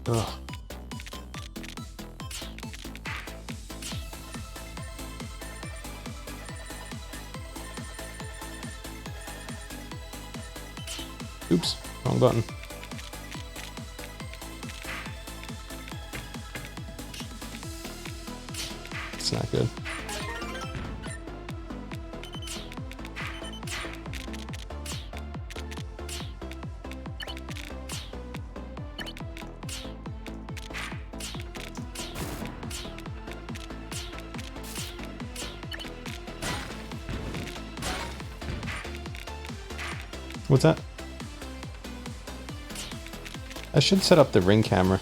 Ugh. Oops, wrong button. It's not good. What's that? I should set up the ring camera.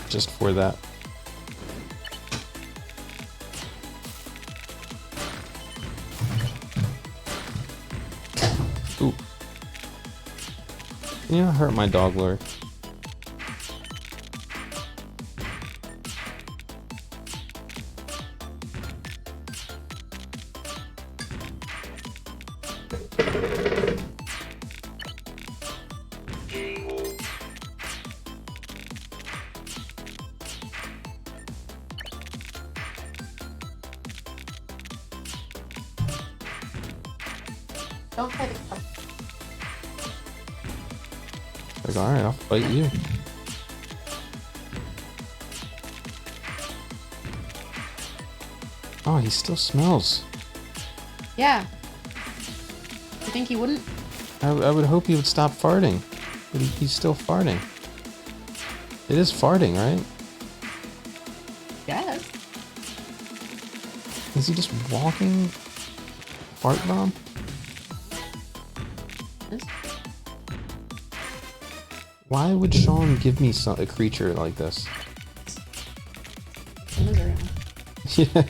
Just for that. Ooh. You know, hurt my dog lure. Don't try to cut. Like, alright, I'll fight you. Oh, he still smells. Yeah. You think he wouldn't? I would hope he would stop farting. But he's still farting. It is farting, right? Yes. Is he just walking? Fart bomb? Yes. Why would Sean give me a creature like this? It is around. Yeah.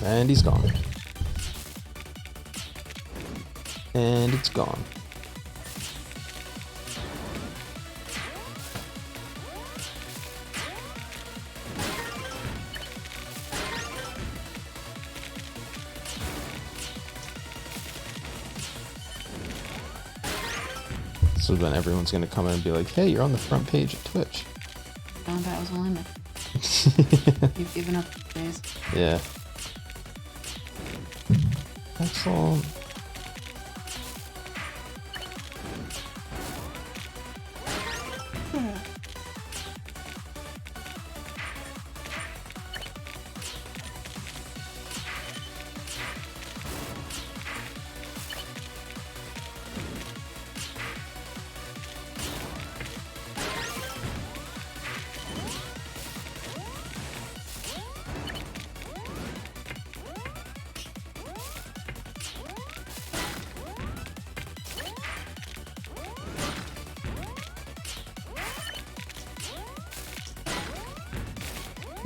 And he's gone. And it's gone. So then everyone's gonna come in and be like, hey, you're on the front page of Twitch. combat was only limit. You've given up days. Yeah. Excellent.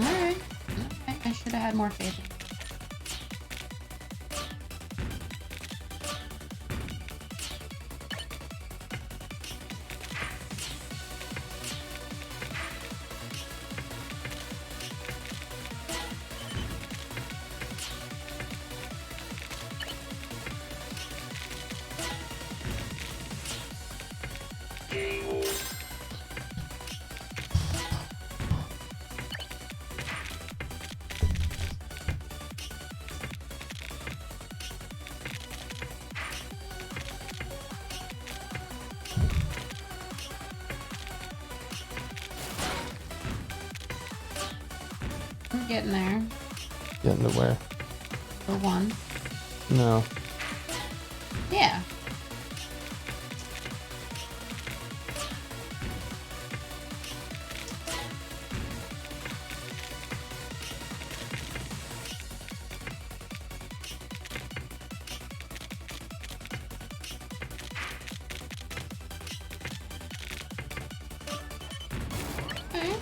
Alright. I should have had more faith. I'm getting there. Getting to where? For one. No. Yeah. Okay.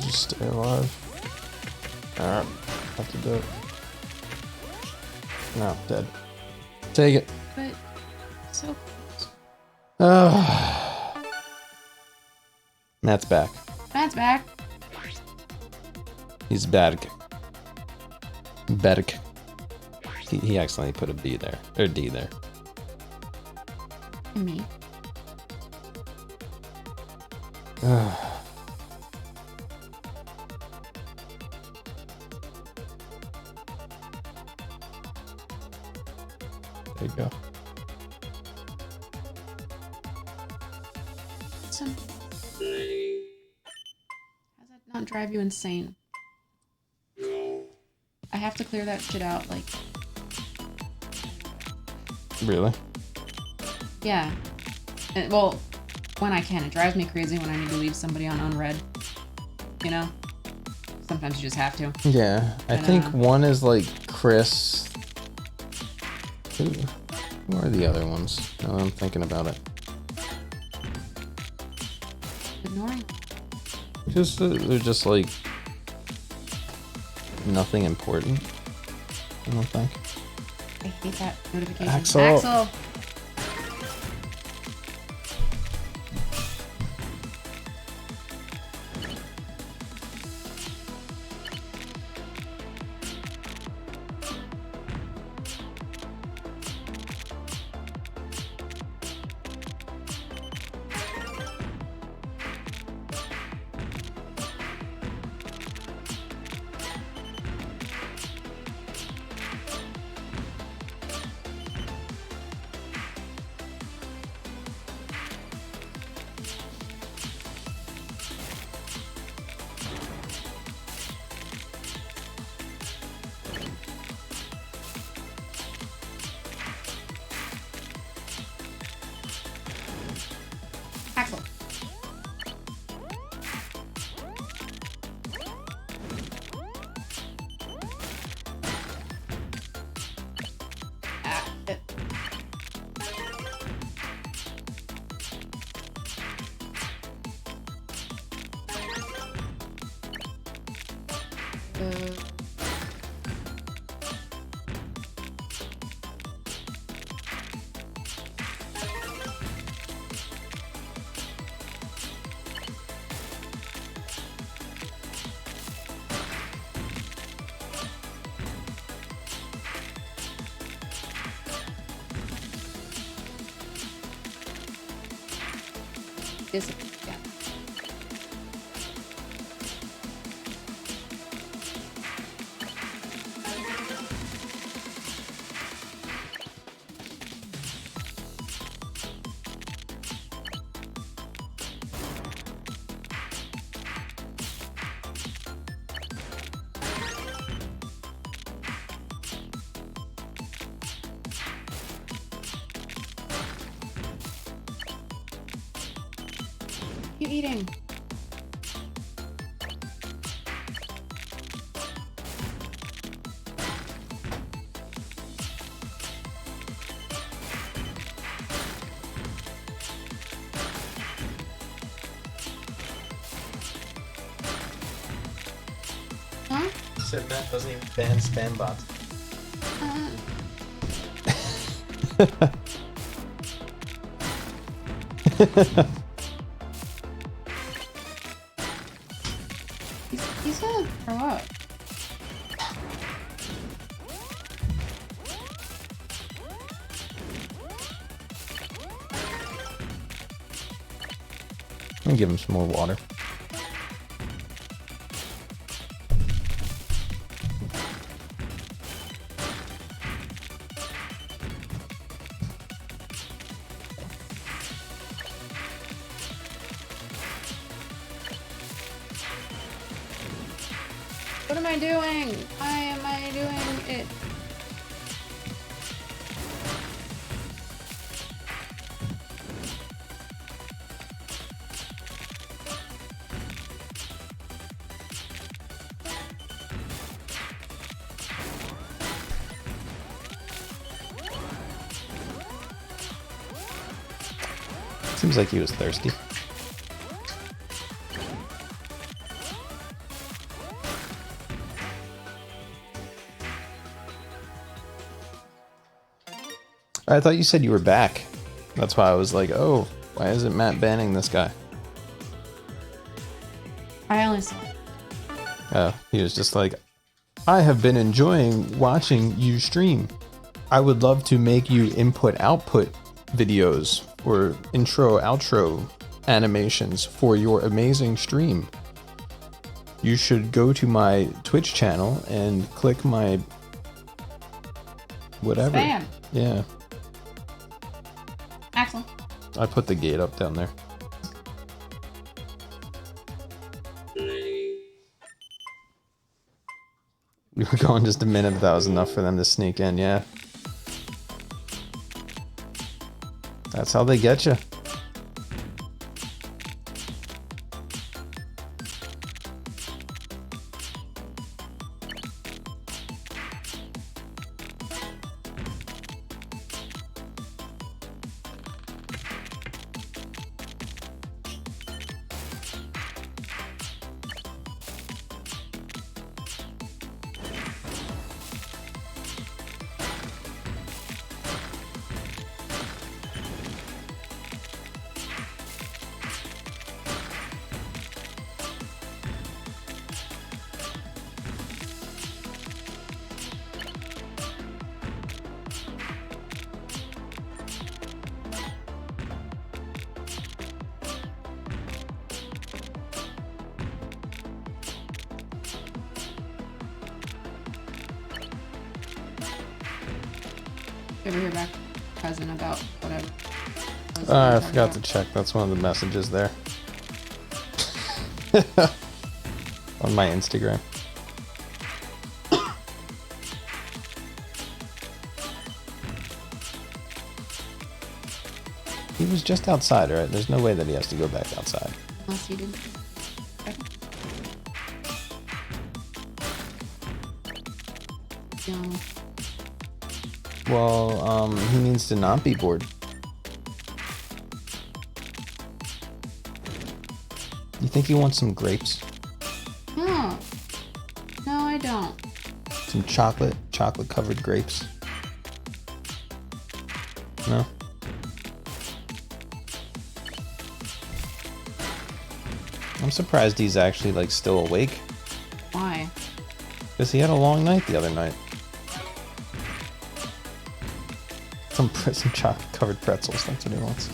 Just stay alive. Alright. Have to do it. No, dead. Take it. But so close. Matt's back. Matt's back. He's back. Back. He accidentally put a B there. Or D there. And me. There you go. So, how's that not drive you insane? I have to clear that shit out, like, Really? yeah. Well, when I can. It drives me crazy when I need to leave somebody on unread. You know? Sometimes you just have to. Yeah. I think one is like Chris. Who are the other ones? Now that I'm thinking about it. Ignoring. Just they're just like nothing important. I don't think. I hate that notification. Axel. Axel! Axel. Ah, shit. disappeared again. You eating? Huh? Said that doesn't even ban spam bots. He's gonna throw up. I'll give him some more water. What am I doing? Why am I doing it? Seems like he was thirsty. I thought you said you were back. That's why I was like, oh, why isn't Matt banning this guy? I only saw it. Oh, he was just like, I have been enjoying watching you stream. I would love to make you input-output videos or intro-outro animations for your amazing stream. You should go to my Twitch channel and click my whatever. Spam. Yeah, Axel. I put the gate up down there. We were going just a minute, but that was enough for them to sneak in, yeah. That's how they get you. Ever hear back cousin about whatever? I forgot to check. That's one of the messages there. On my Instagram. He was just outside, right? There's no way that he has to go back outside. Unless you did. Okay. No. Well, he needs to not be bored. You think he wants some grapes? No. No, I don't. Some chocolate covered grapes? No? I'm surprised he's actually like still awake. Why? Because he had a long night the other night. Some chocolate covered pretzels, that's what he wants.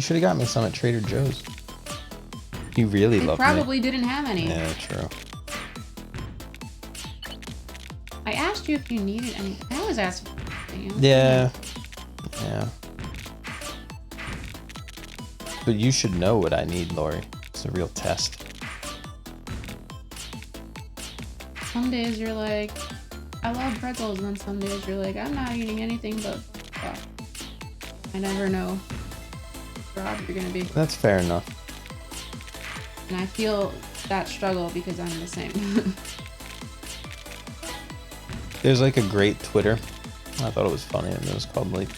You should have got me some at Trader Joe's. You really They love me. probably didn't have any. Yeah, true. I asked you if you needed any. I always ask you. Yeah. Yeah. But you should know what I need, Lori. It's a real test. Some days you're like, I love pretzels, and then some days you're like, I'm not eating anything but fuck. I never know what job you're gonna be. That's fair enough. And I feel that struggle because I'm the same. There's like a great Twitter. I thought it was funny, and it was called like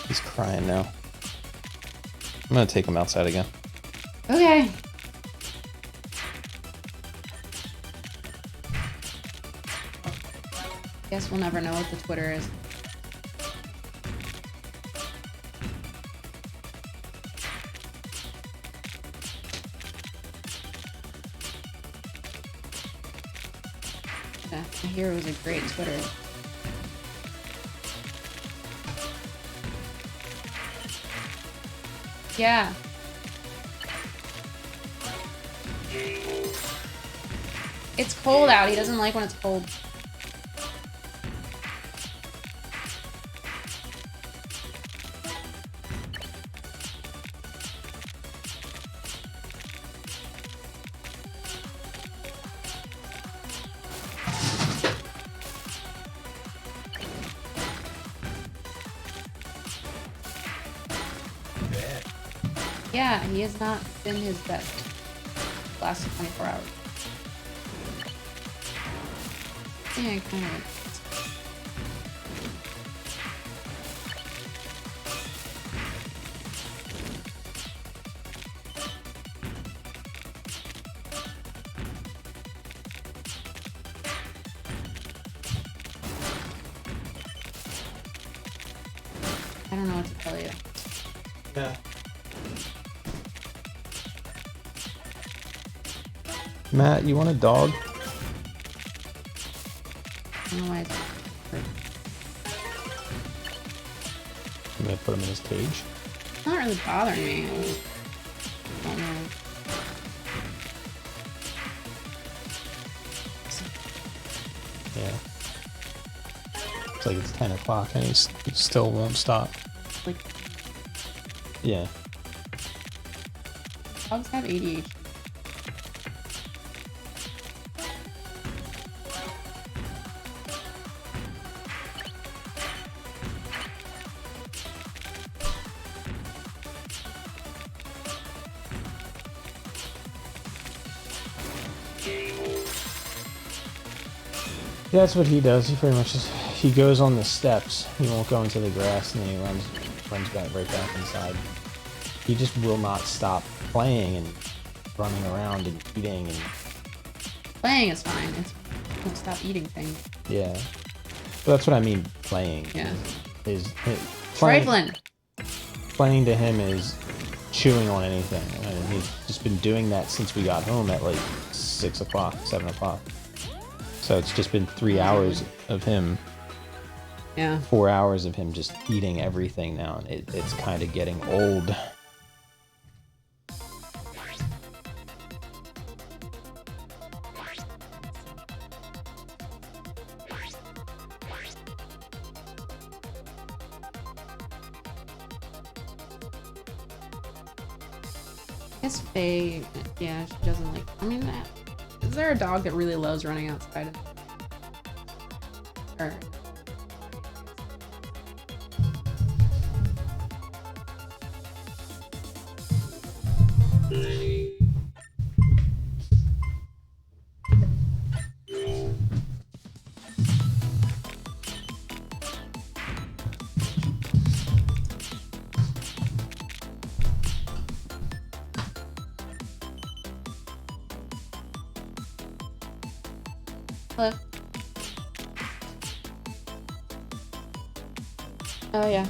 he's crying now. I'm gonna take him outside again. Okay. Guess we'll never know what the Twitter is. Yeah, I hear it was a great Twitter. Yeah. It's cold out. He doesn't like when it's cold. Yeah, he has not been his best last 24 hours. Yeah, kind of. I don't know what to tell you. Yeah. Matt, you want a dog? I don't know why it's... I'm gonna put him in his cage. It's not really bothering me. I just don't know. Yeah. It's like it's 10 o'clock and he still won't stop. Like, Yeah. dogs have ADHD. Yeah, that's what he does. He pretty much just, he goes on the steps. He won't go into the grass, and then he runs back right back inside. He just will not stop playing and running around and eating and Playing is fine. It's don't stop eating things. yeah. So that's what I mean. Playing. Yeah. Is Trifling. playing to him is chewing on anything, and he's just been doing that since we got home at like 6 o'clock, 7 o'clock. So it's just been 3 hours of him. Yeah. 4 hours of him just eating everything now. It's kind of getting old. I guess Faye, yeah, she doesn't like. I mean, is there a dog that really loves running outside? Or hello. Oh yeah.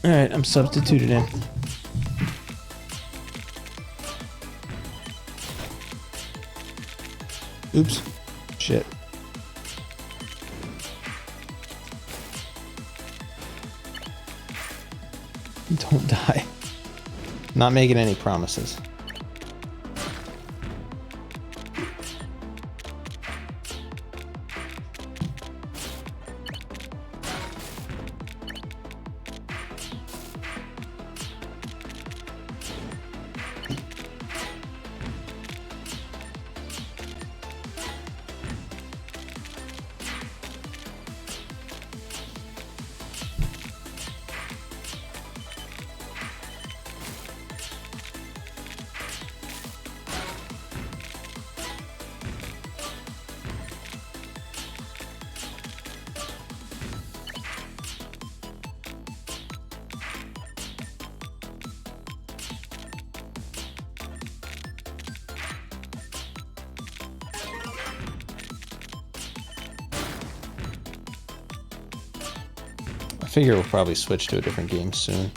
All right, I'm substituted in. Oops. Shit. Don't die. Not making any promises. I figure we'll probably switch to a different game soon,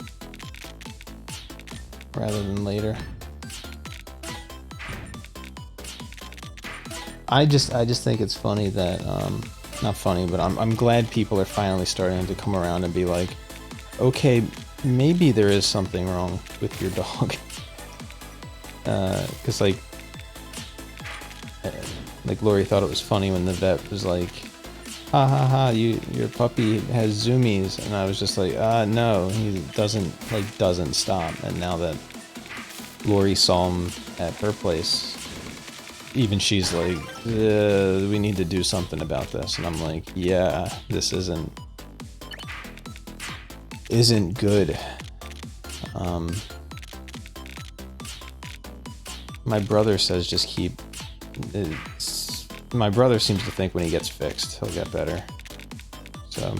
rather than later. I just think it's funny that, not funny, but I'm glad people are finally starting to come around and be like, okay, maybe there is something wrong with your dog. Because like Lori thought it was funny when the vet was like, ha ha ha, your puppy has zoomies, and I was just like, no, he doesn't stop. And now that Lori saw him at her place, even she's like, we need to do something about this. And I'm like, yeah, this isn't good. My brother says just keep. My brother seems to think when he gets fixed, he'll get better. So,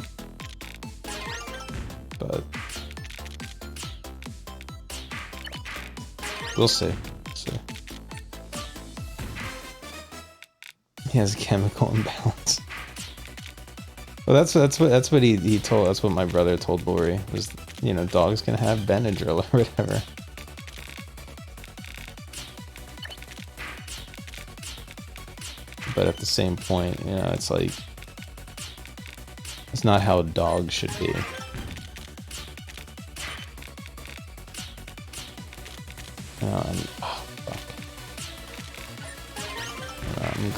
but we'll see. He has a chemical imbalance. Well, that's what he told. That's what my brother told Lori, was, you know, dogs can have Benadryl or whatever. But at the same point, you know, it's like, it's not how dogs should be.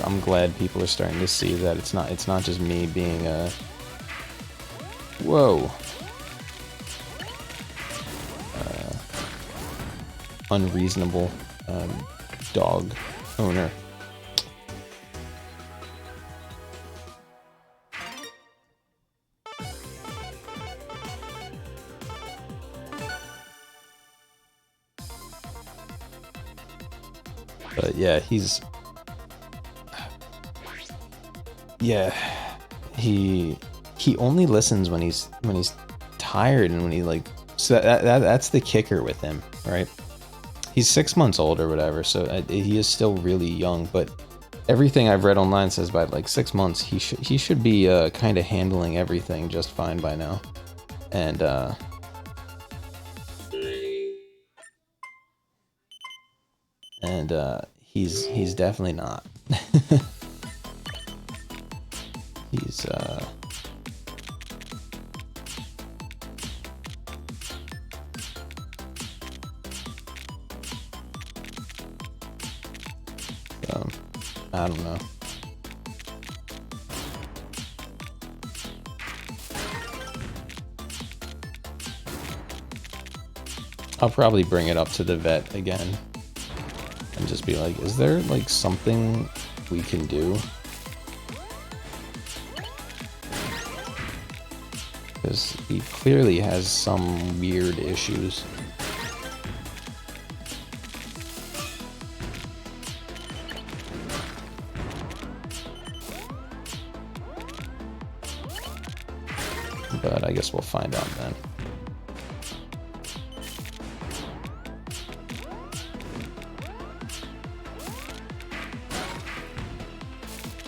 I'm glad people are starting to see that it's not just me being a unreasonable dog owner. But yeah, he only listens when he's tired, and when he like, so that's the kicker with him, right? He's 6 months old or whatever, so he is still really young, but everything I've read online says by like 6 months he should be kind of handling everything just fine by now. And he's definitely not. He's so, I don't know. I'll probably bring it up to the vet again and just be like, is there like something we can do? Because he clearly has some weird issues. But I guess we'll find out then.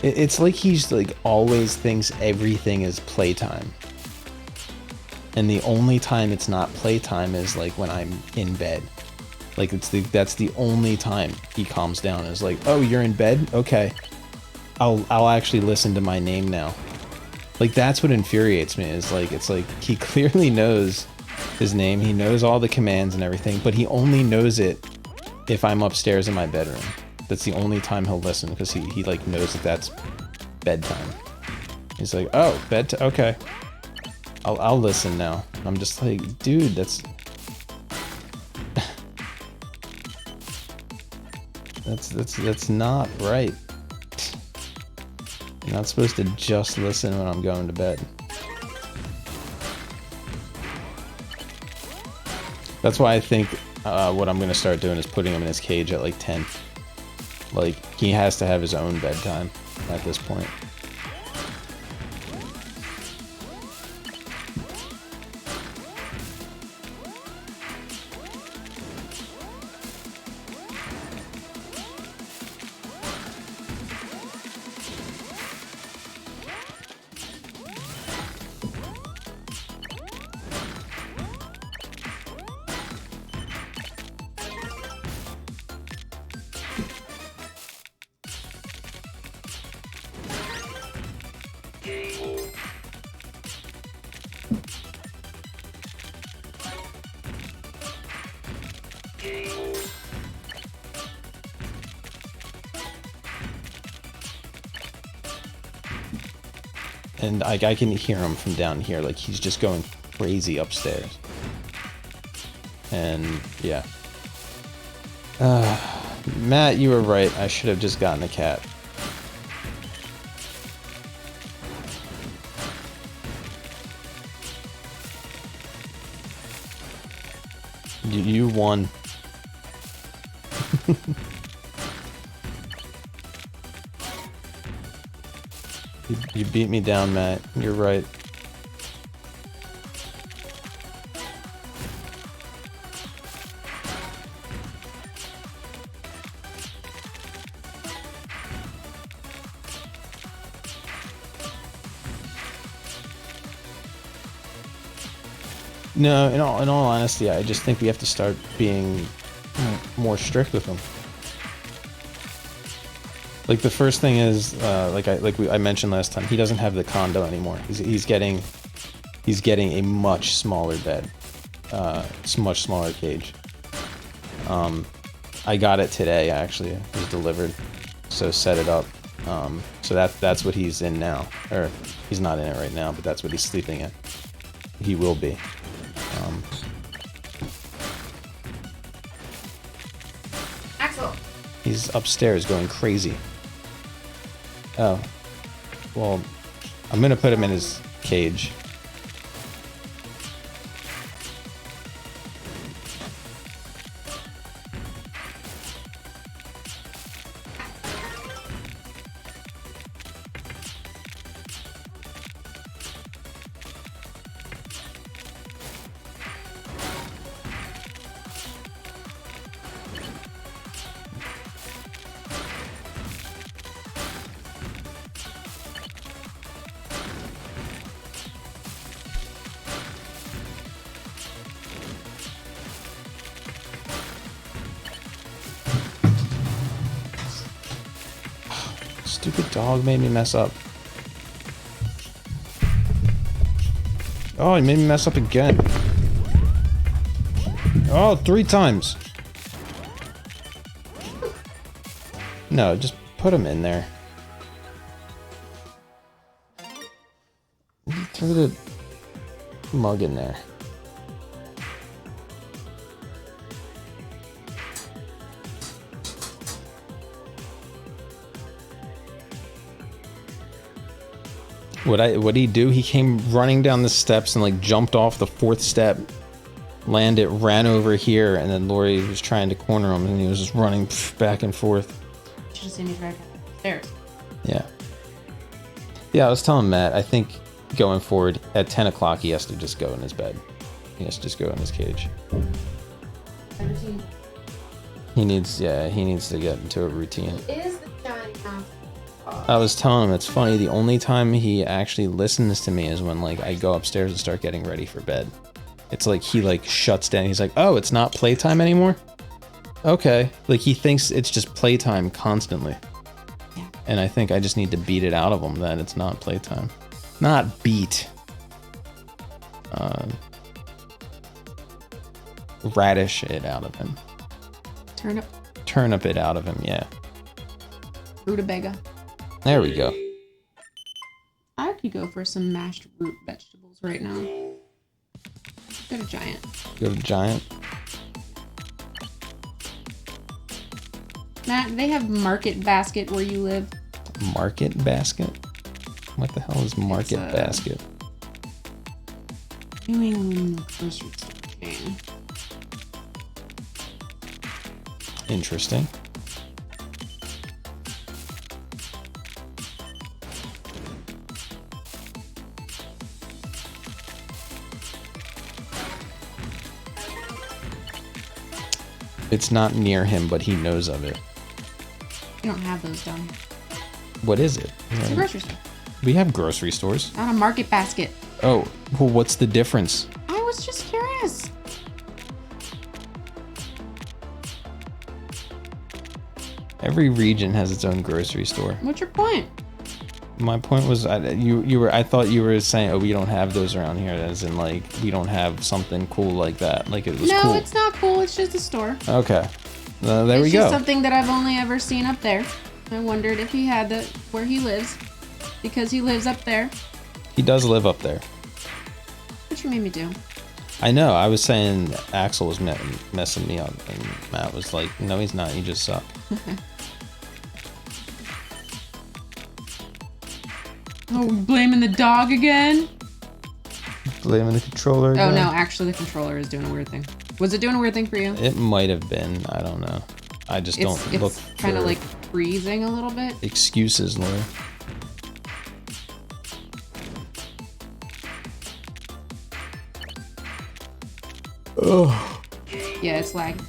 It's like he's like always thinks everything is playtime. And the only time it's not playtime is like when I'm in bed. Like that's the only time he calms down, is like, oh, you're in bed? Okay. I'll actually listen to my name now. Like, that's what infuriates me, is like, it's like he clearly knows his name. He knows all the commands and everything, but he only knows it if I'm upstairs in my bedroom. That's the only time he'll listen, because he like knows that that's bedtime. He's like, oh, bedtime, okay. I'll listen now. I'm just like, dude, that's... that's not right. You're not supposed to just listen when I'm going to bed. That's why I think what I'm going to start doing is putting him in his cage at like 10. Like, he has to have his own bedtime at this point. And I can hear him from down here, like he's just going crazy upstairs. And yeah. Matt, you were right. I should have just gotten a cat. You won. You beat me down, Matt. You're right. No, in all honesty, I just think we have to start being more strict with them. Like the first thing is, I mentioned last time, he doesn't have the condo anymore. He's getting a much smaller bed, much smaller cage. I got it today actually. It was delivered, so set it up. So that's what he's in now, or he's not in it right now, but that's what he's sleeping in. He will be. Axel. He's upstairs going crazy. Oh, well, I'm gonna put him in his cage. Stupid dog made me mess up. Oh, he made me mess up again. Oh, 3 times. No, just put him in there. Throw the mug in there. What'd he do? He came running down the steps and like jumped off the 4th step, landed, ran over here, and then Lori was trying to corner him, and he was just running back and forth. Should have seen me right there. Yeah. Yeah, I was telling Matt, I think going forward, at 10 o'clock, he has to just go in his bed. He has to just go in his cage. He needs to get into a routine. Is the giant house? I was telling him, it's funny, the only time he actually listens to me is when like I go upstairs and start getting ready for bed. It's like he like shuts down. He's like, oh, it's not playtime anymore? Okay. Like he thinks it's just playtime constantly. Yeah. And I think I just need to beat it out of him that it's not playtime. Not beat. radish it out of him. Turnip it out of him, yeah. Rutabaga. There we go. I could go for some mashed root vegetables right now. Go to Giant. Go to Giant. Matt, they have Market Basket where you live. Market Basket? What the hell is Market Basket? New England grocery store chain. Interesting. It's not near him, but he knows of it. You don't have those down here. What is it? It's a grocery store. We have grocery stores. Not a Market Basket. Oh, well, what's the difference? I was just curious. Every region has its own grocery store. What's your point? My point was, I thought you were saying, oh, we don't have those around here, as in like we don't have something cool like that. Like it was cool. No, it's not cool. It's just a store. Okay, there we It's go. just something that I've only ever seen up there. I wondered if he had that where he lives, because he lives up there. He does live up there. What you made me do? I know. I was saying Axel was messing me up, and Matt was like, "No, he's not. You just suck." Oh, blaming the dog again? Blaming the controller. Oh again? no, actually the controller is doing a weird thing. Was it doing a weird thing for you? It might have been. I don't know. I just don't look. It's kind of like freezing a little bit. Excuses, Laura. Oh. Yeah, it's lagging.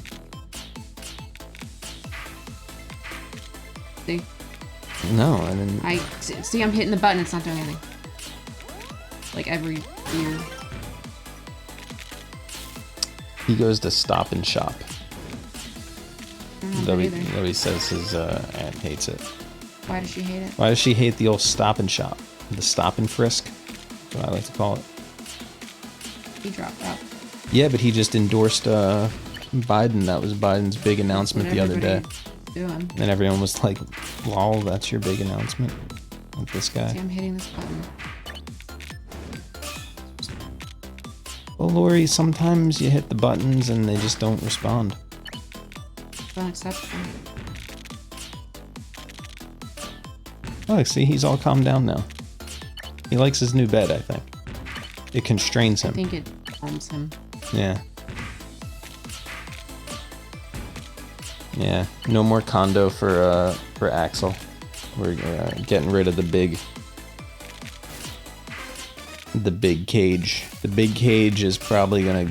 See? No, I didn't. See, I'm hitting the button. It's not doing anything. Like every year. He goes to Stop and Shop. I don't know either. Though he says his aunt hates it. Why does she hate it? Why does she hate the old Stop and Shop? The Stop and Frisk? That's what I like to call it. He dropped out. Yeah, but he just endorsed Biden. That was Biden's big announcement the other day. Doing. And everyone was like, lol, that's your big announcement with this guy. See, I'm hitting this button. Well, Lori, sometimes you hit the buttons and they just don't respond. It's unacceptable. Oh, see, he's all calmed down now. He likes his new bed, I think. It constrains him. I think it calms him. Yeah. Yeah. No more condo for Axel. We're getting rid of the big cage. The big cage is probably gonna.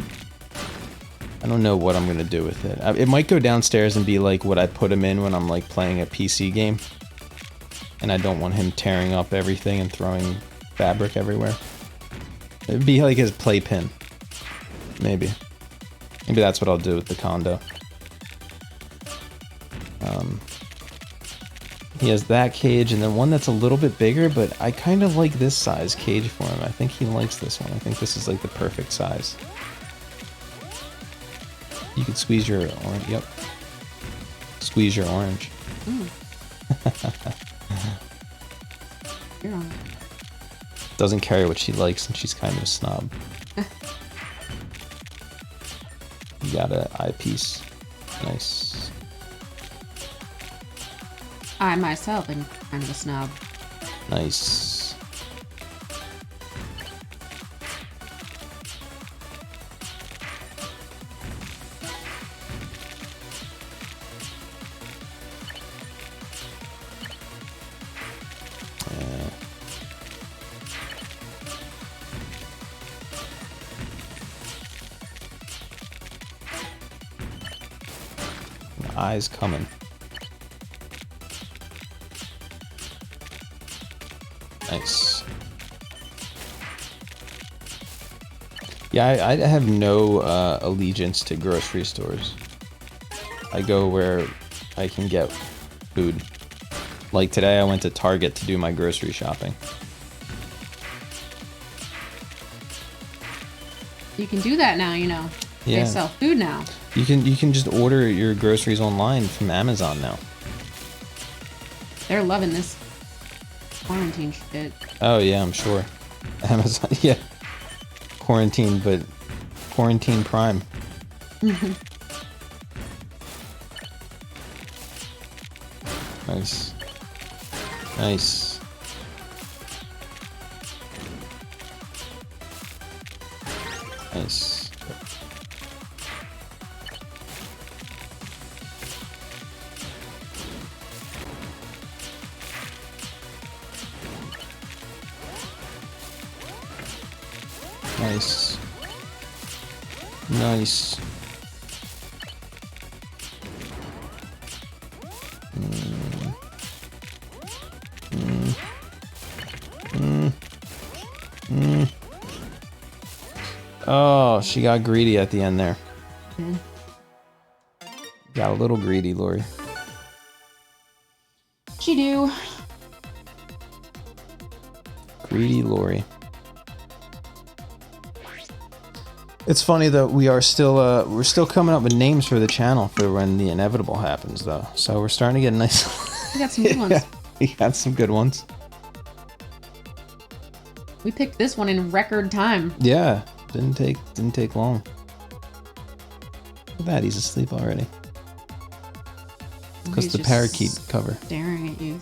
I don't know what I'm gonna do with it. It might go downstairs and be like what I put him in when I'm like playing a PC game. And I don't want him tearing up everything and throwing fabric everywhere. It'd be like his playpen. Maybe that's what I'll do with the condo. He has that cage and then one that's a little bit bigger, but I kind of like this size cage for him. I think he likes this one. I think this is like the perfect size. You could squeeze your orange. Yep. Squeeze your orange. You're on. Doesn't care what she likes, and she's kind of a snob. You got an eyepiece. Nice. I myself am kind of a snob. Nice. Eyes coming. Nice. Yeah, I have no allegiance to grocery stores. I go where I can get food. Like today I went to Target to do my grocery shopping. You can do that now, you know. Yeah. They sell food now. You can just order your groceries online from Amazon now. They're loving this quarantine shit. Oh yeah, I'm sure. Amazon, yeah. Quarantine, but quarantine Prime. Nice. Nice. Nice. Nice. Nice. Oh, she got greedy at the end there. Got a little greedy, Lori. She do. Greedy Lori. It's funny that we're still coming up with names for the channel for when the inevitable happens, though. So we're starting to get nice. We got some good ones. Yeah, we got some good ones. We picked this one in record time. Yeah, didn't take long. Look at that, he's asleep already. Because He's the just parakeet cover. Staring at you.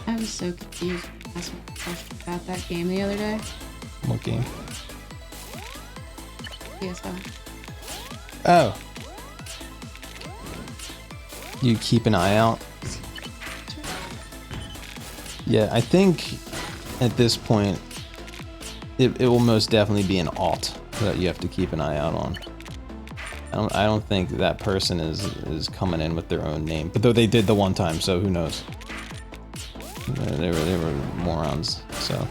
I was so confused when you asked me a question about that game the other day. What game? PS5. Oh. You keep an eye out? Yeah, I think at this point it will most definitely be an alt that you have to keep an eye out on. I don't think that person is coming in with their own name. But though they did the one time, so who knows? They were morons, so.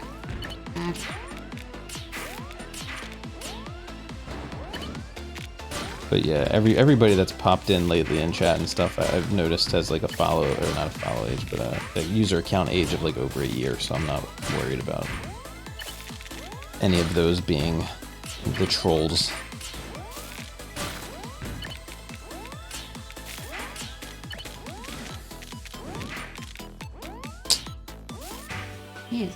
But yeah, everybody that's popped in lately in chat and stuff, I've noticed has like a follow, or not a follow age, but a user account age of like over a year, so I'm not worried about any of those being the trolls. Yes.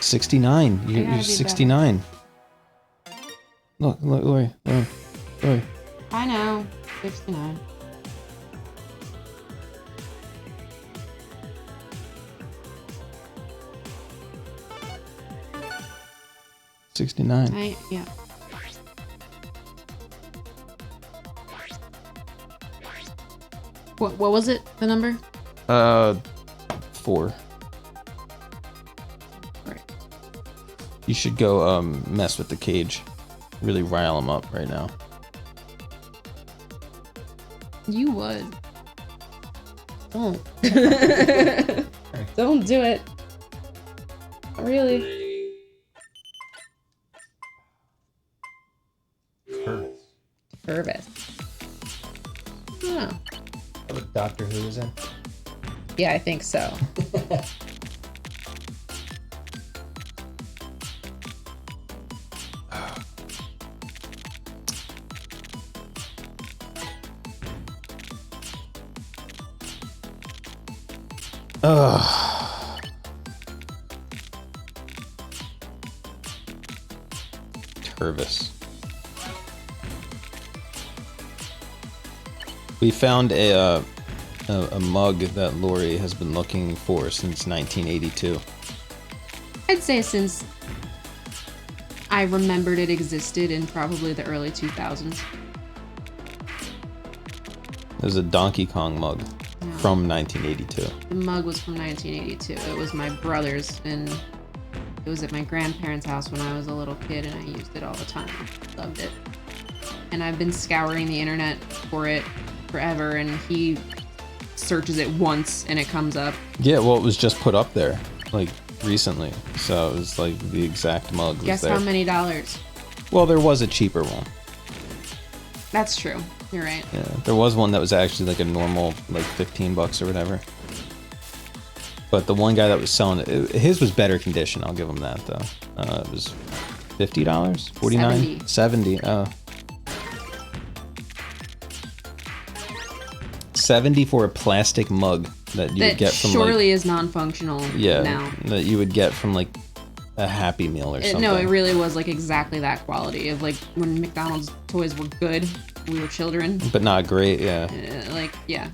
69. Yeah, You're I'd be 69. Look, Lori. I know. 69. Yeah. What was it? The number? 4. Right. You should go mess with the cage. Really rile him up right now. You would. Don't. Don't do it. Not really. Purvis. Oh. What Doctor Who is in? Yeah, I think so. Ugh. Turvis. We found a mug that Lori has been looking for since 1982. I'd say since I remembered it existed in probably the early 2000s. There's a Donkey Kong mug Yeah. from 1982. The mug was from 1982. It was my brother's, and It was at my grandparents' house when I was a little kid, and I used it all the time. Loved it. And I've been scouring the internet for it forever, and he searches it once, and it comes up. Yeah, well, it was just put up there, like, recently. So it was, like, the exact mug was Guess there. how many dollars? Well, there was a cheaper one. That's true. You're right. Yeah, there was one that was actually, like, a normal, like, $15 or whatever. But the one guy that was selling it, his was better condition. I'll give him that, though. It was $50? $49? 70. Oh. 70 for a plastic mug that you would get from surely like, is non-functional now. That you would get from like a Happy Meal or something. No, it really was like exactly that quality of like when McDonald's toys were good, we were children. But not great, yeah. Like, yeah.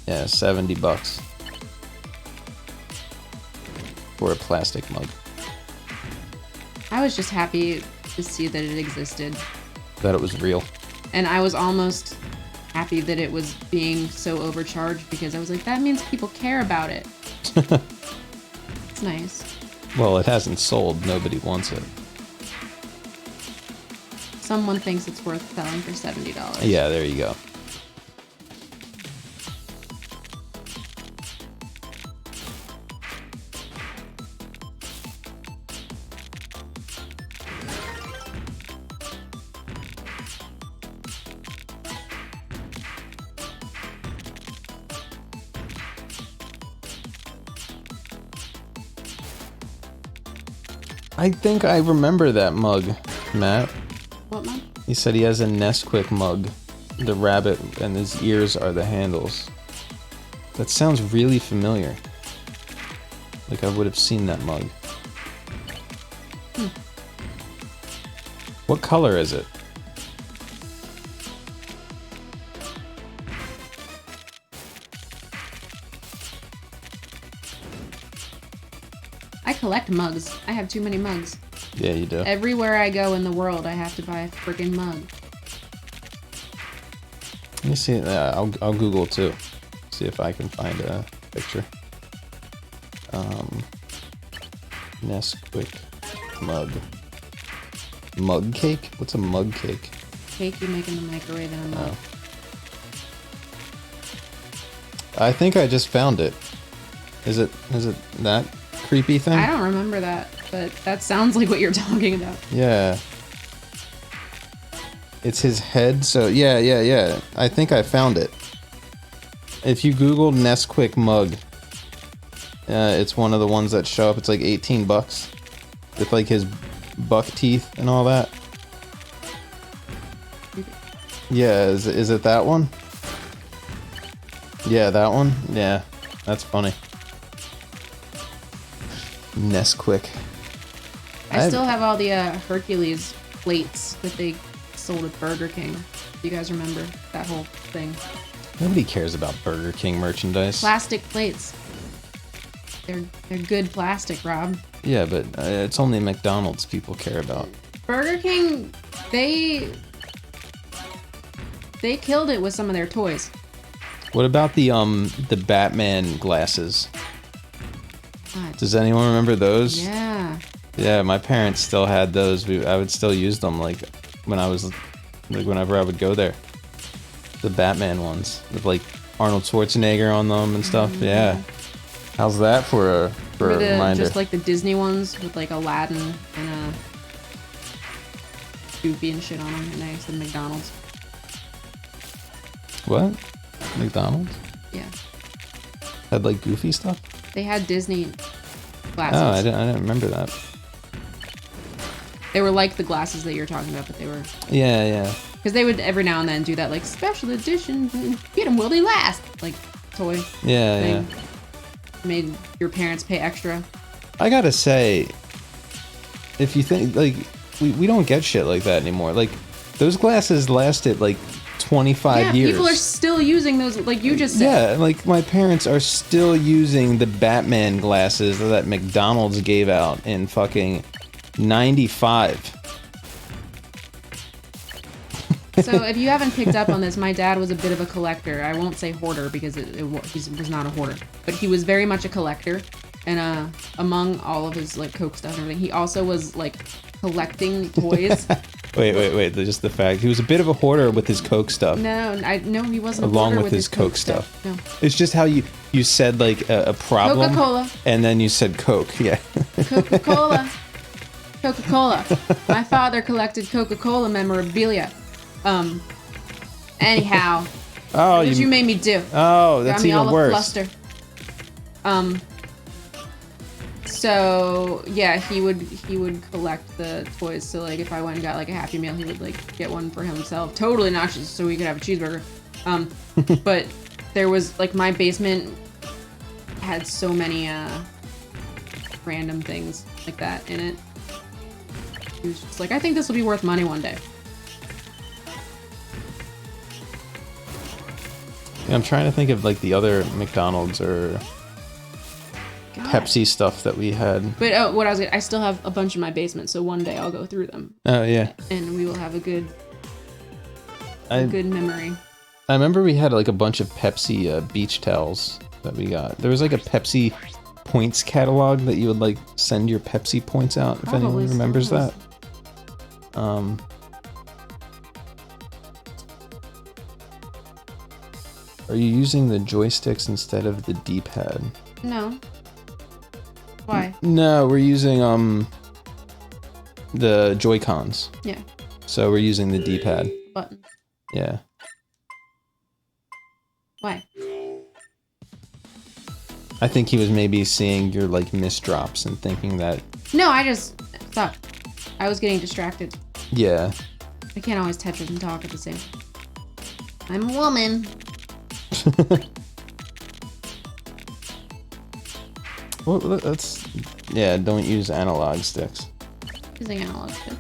Yeah, $70 for a plastic mug. I was just happy to see that it existed. That it was real. And I was almost happy that it was being so overcharged because I was like, that means people care about it. It's nice. Well, it hasn't sold. Nobody wants it. Someone thinks it's worth selling for $70. Yeah, there you go. I think I remember that mug, Matt. What mug? He said he has a Nesquik mug. The rabbit and his ears are the handles. That sounds really familiar. Like I would have seen that mug. What color is it? I collect mugs. I have too many mugs. Yeah, you do. Everywhere I go in the world, I have to buy a freaking mug. Let me see. I'll Google too. See if I can find a picture. Nesquik mug. Mug cake? What's a mug cake? Cake you make in the microwave in a mug. Oh. I think I just found it. Is it that creepy thing? I don't remember that, but that sounds like what you're talking about. Yeah. It's his head, so yeah. I think I found it. If you Google Nesquik mug, it's one of the ones that show up. It's like $18 with like his buck teeth and all that. Yeah, is it that one? Yeah, that one? Yeah, that's funny. Nesquik. I still have all the Hercules plates that they sold at Burger King. Do you guys remember that whole thing? Nobody cares about Burger King merchandise. Plastic plates. They're good plastic, Rob. Yeah, but it's only McDonald's people care about. Burger King, they killed it with some of their toys. What about the Batman glasses? God. Does anyone remember those? Yeah. Yeah, my parents still had those. I would still use them like when I was like whenever I would go there. The Batman ones with like Arnold Schwarzenegger on them and stuff. Mm-hmm. Yeah. How's that for a reminder? Just like the Disney ones with like Aladdin and Goofy and shit on them, and I said McDonald's. What? McDonald's? Yeah. Had like Goofy stuff? They had Disney glasses. Oh, I didn't remember that. They were like the glasses that you're talking about, but they were... Yeah. Because they would every now and then do that like special edition, get them while they last, like toy. Yeah. Made your parents pay extra. I gotta say, if you think like we don't get shit like that anymore. Like those glasses lasted like 25 years. People are still using those, like you just said. Yeah, like my parents are still using the Batman glasses that McDonald's gave out in fucking 95. So if you haven't picked up on this, my dad was a bit of a collector. I won't say hoarder because he was not a hoarder, but he was very much a collector. And among all of his like Coke stuff and everything, he also was like collecting toys. Wait. Just the fact he was a bit of a hoarder with his Coke stuff. No, he wasn't. Along a hoarder with his Coke stuff. No. It's just how you said like a problem. Coca-Cola. And then you said Coke. Yeah. Coca-Cola. Coca-Cola. My father collected Coca-Cola memorabilia. Anyhow. Oh, you made me do. Oh, that's got me even all worse. Fluster. So yeah, he would collect the toys. So like, if I went and got like a Happy Meal, he would like get one for himself. Totally obnoxious, so we could have a cheeseburger. But there was like my basement had so many random things like that in it. He was just like, I think this will be worth money one day. Yeah, I'm trying to think of like the other McDonald's or Pepsi stuff that we had. But I still have a bunch in my basement, so one day I'll go through them. Oh yeah. And we will have a good memory. I remember we had like a bunch of Pepsi beach towels that we got. There was like a Pepsi points catalog that you would like send your Pepsi points out, if anyone remembers that. Are you using the joysticks instead of the D-pad? No. Why? No, we're using the Joy-Cons. Yeah. So we're using the D-pad. Button. Yeah. Why? I think he was maybe seeing your like misdrops and thinking that. No, I just thought I was getting distracted. Yeah. I can't always Tetris and talk at the same time. I'm a woman. Well, that's don't use analog sticks. Using analog sticks.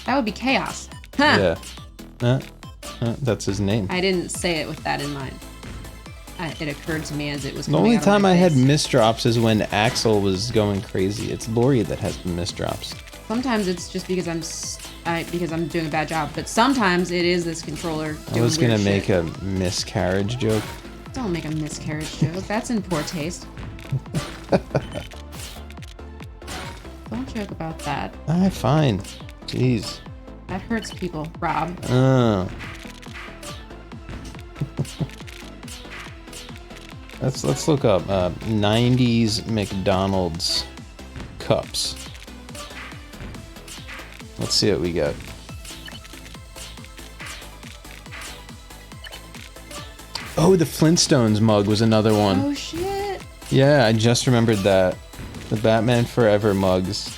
That would be chaos. Huh. Yeah. That's his name. I didn't say it with that in mind. It occurred to me as it was The coming only out of time my I had face. misdrops is when Axel was going crazy. It's Lori that has the misdrops. Sometimes it's just because I'm doing a bad job, but sometimes it is this controller doing I was gonna weird make shit. a miscarriage joke. Don't make a miscarriage joke. That's in poor taste. Don't joke about that. Fine. Jeez. That hurts people, Rob. Let's look up 90s McDonald's cups. Let's see what we got. Oh, the Flintstones mug was another one. Oh shit. Yeah, I just remembered that. The Batman Forever mugs.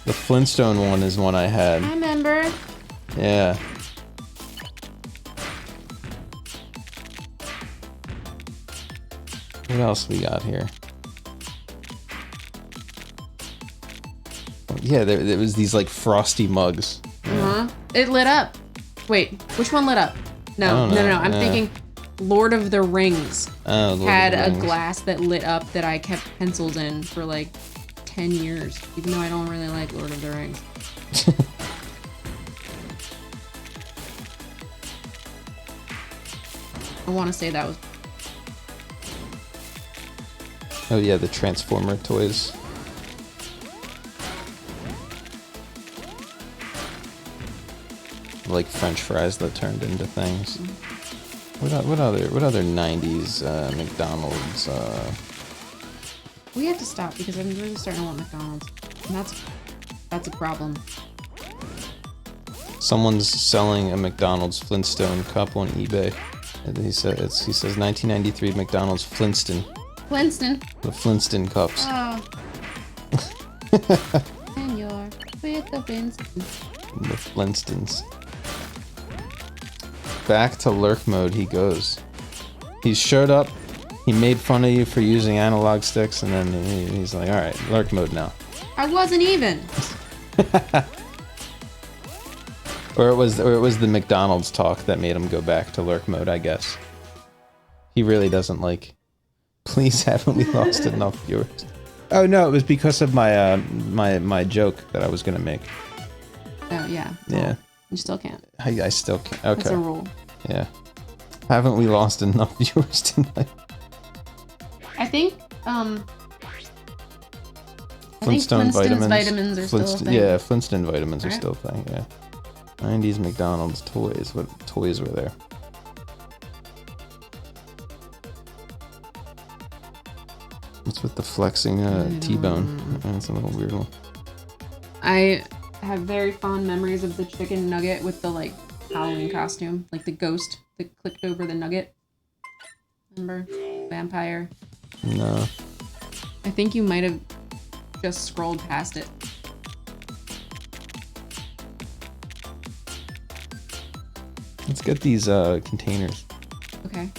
The Flintstone one is one I had. I remember. Yeah. What else we got here? Yeah, there was these like frosty mugs. It lit up. Wait, which one lit up? No. I'm thinking Lord of the Rings had a glass that lit up that I kept pencils in for like 10 years, even though I don't really like Lord of the Rings. I want to say that was... Oh yeah, the Transformer toys. Like French fries that turned into things. What other 90s McDonald's? We have to stop because I'm really starting to want McDonald's, and that's a problem. Someone's selling a McDonald's Flintstone cup on eBay. And he says 1993 McDonald's Flintstone. Flintstone. The Flintstone cups. Oh. And you're with the Flintstones. The Flintstones. Back to lurk mode he goes. He showed up, he made fun of you for using analog sticks, and then he's like, alright, lurk mode now. I wasn't even. Or it was the McDonald's talk that made him go back to lurk mode, I guess. He really doesn't like, please haven't we lost enough viewers? Oh no, it was because of my my joke that I was gonna make. Oh yeah. Yeah. You still can't. I still can't. Okay. That's a rule. Yeah. Haven't we lost enough viewers tonight? I think I think Flintstones vitamins are still a thing. Yeah, Flintstone vitamins are Alright. still a thing, yeah. 90s McDonald's toys. What toys were there? What's with the flexing T-bone? That's a little weird one. I have very fond memories of the chicken nugget with the like Halloween costume, like the ghost that clicked over the nugget. Remember? Vampire. No. I think you might have just scrolled past it. Let's get these containers. Okay.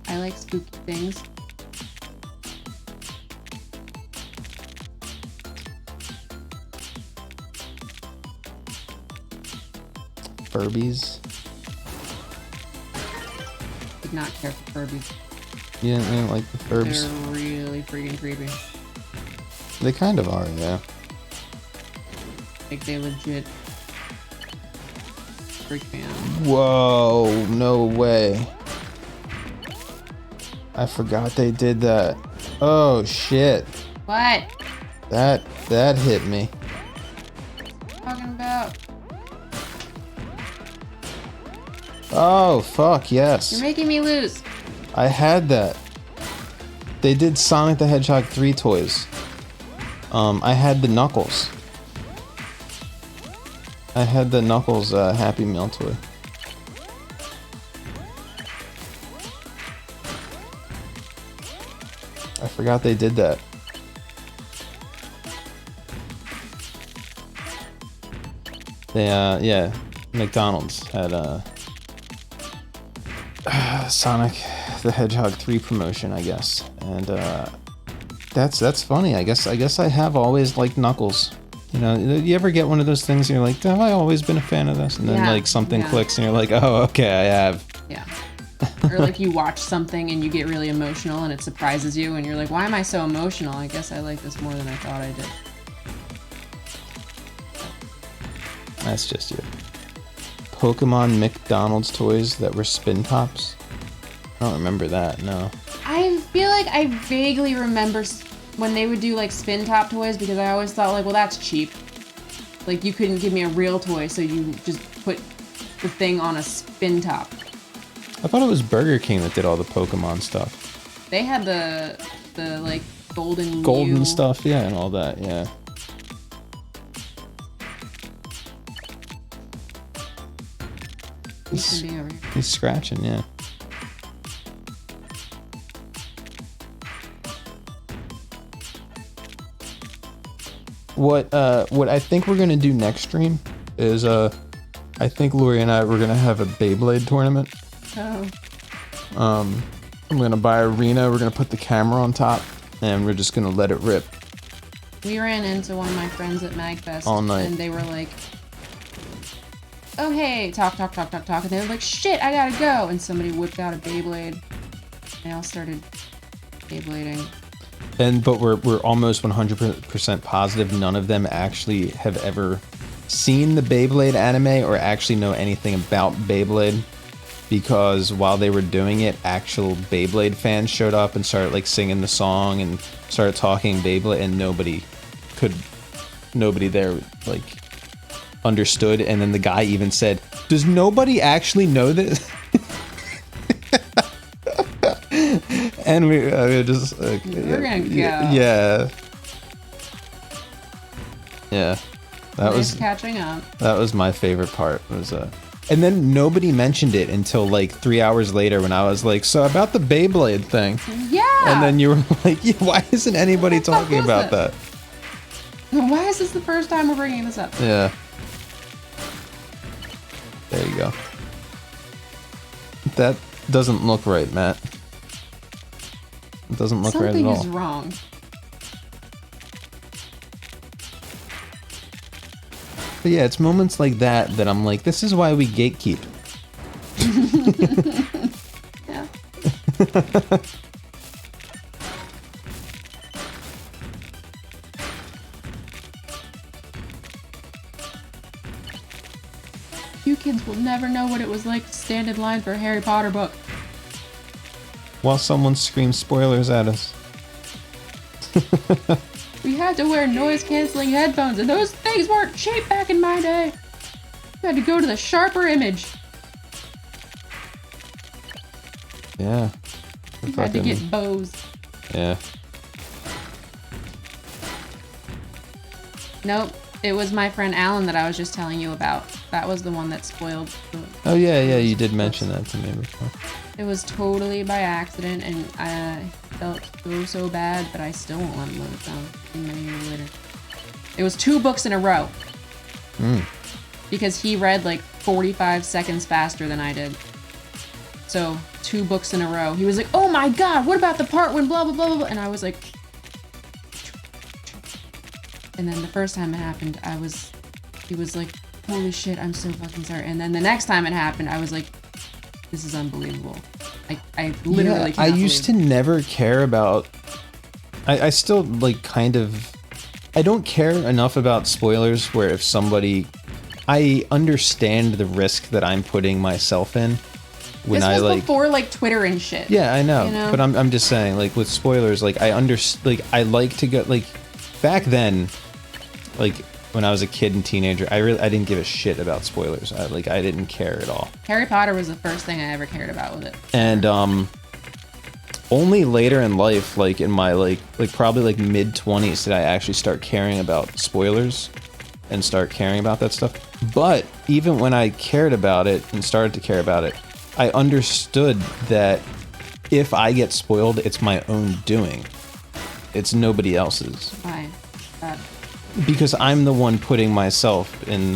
I like spooky things. Furbies. Did not care for Furbies. You didn't like the Furbs? They're really freaking creepy. They kind of are, yeah. Like they legit freak me out. Whoa, no way. I forgot they did that. Oh shit. What? That hit me. Talking about? Oh fuck, You're yes. making me lose. I had that. They did Sonic the Hedgehog 3 toys. I had the Knuckles. I had the Knuckles Happy Meal toy. I forgot they did that. They, yeah, McDonald's had Sonic the Hedgehog 3 promotion, I guess, and that's funny. I guess I have always liked Knuckles. You know, you ever get one of those things and you're like, have I always been a fan of this? And then like something clicks and you're like, oh, okay, I have. Yeah. Or like you watch something and you get really emotional and it surprises you and you're like, why am I so emotional? I guess I like this more than I thought I did. That's just you. Pokemon McDonald's toys that were spin tops. I don't remember that, no. I feel like I vaguely remember when they would do like spin top toys because I always thought like, well, that's cheap. Like you couldn't give me a real toy, so you just put the thing on a spin top. I thought it was Burger King that did all the Pokemon stuff. They had the like golden Golden stuff, yeah, and all that, yeah. He's scratching, yeah. What I think we're gonna do next stream is I think Lori and I were gonna have a Beyblade tournament. Oh. I'm gonna buy a arena, we're gonna put the camera on top, and we're just gonna let it rip. We ran into one of my friends at MagFest all night, and they were like, oh hey, talk, and they were like, shit, I gotta go, and somebody whipped out a Beyblade. They all started Beyblading. But we're almost 100% positive none of them actually have ever seen the Beyblade anime or actually know anything about Beyblade, because while they were doing it, actual Beyblade fans showed up and started like singing the song and started talking Beyblade, and nobody there like understood. And then the guy even said, does nobody actually know this? And we just we're gonna go. Yeah. That was catching up. That was my favorite part. Was and then nobody mentioned it until like 3 hours later when I was like, so about the Beyblade thing. Yeah. And then you were like, yeah, why isn't anybody talking about that? Why is this the first time we're bringing this up? Yeah. There you go. That doesn't look right, Matt. It doesn't look right at all. Something is wrong. But yeah, it's moments like that that I'm like, this is why we gatekeep. Yeah. You kids will never know what it was like to stand in line for a Harry Potter book. while someone screams spoilers at us. We had to wear noise-canceling headphones, and those things weren't cheap back in my day. You had to go to the sharper image. Yeah. You had to get Bose. Yeah. Nope. It was my friend Alan that I was just telling you about. That was the one that spoiled the... Oh, yeah, you did mention that to me before. It was totally by accident, and I felt so bad, but I still won't let him live it down many years later. It was 2 books in a row. Because he read like 45 seconds faster than I did. So, 2 books in a row. He was like, oh my god, what about the part when blah, blah, blah, blah, blah? And I was like... And then the first time it happened, he was like, holy shit, I'm so fucking sorry. And then the next time it happened, I was like, this is unbelievable. I literally I used to never care about... I still, like, kind of... I don't care enough about spoilers where if somebody... I understand the risk that I'm putting myself in when this was before, like, Twitter and shit. Yeah, I know. You know? But I'm just saying, like, with spoilers, like, I like to go... Like, back then, like... When I was a kid and teenager, I didn't give a shit about spoilers. I didn't care at all. Harry Potter was the first thing I ever cared about with it. And only later in life, like in my like probably like mid-20s, did I actually start caring about spoilers and start caring about that stuff. But even when I cared about it and started to care about it, I understood that if I get spoiled, it's my own doing. It's nobody else's. Why? Because I'm the one putting myself in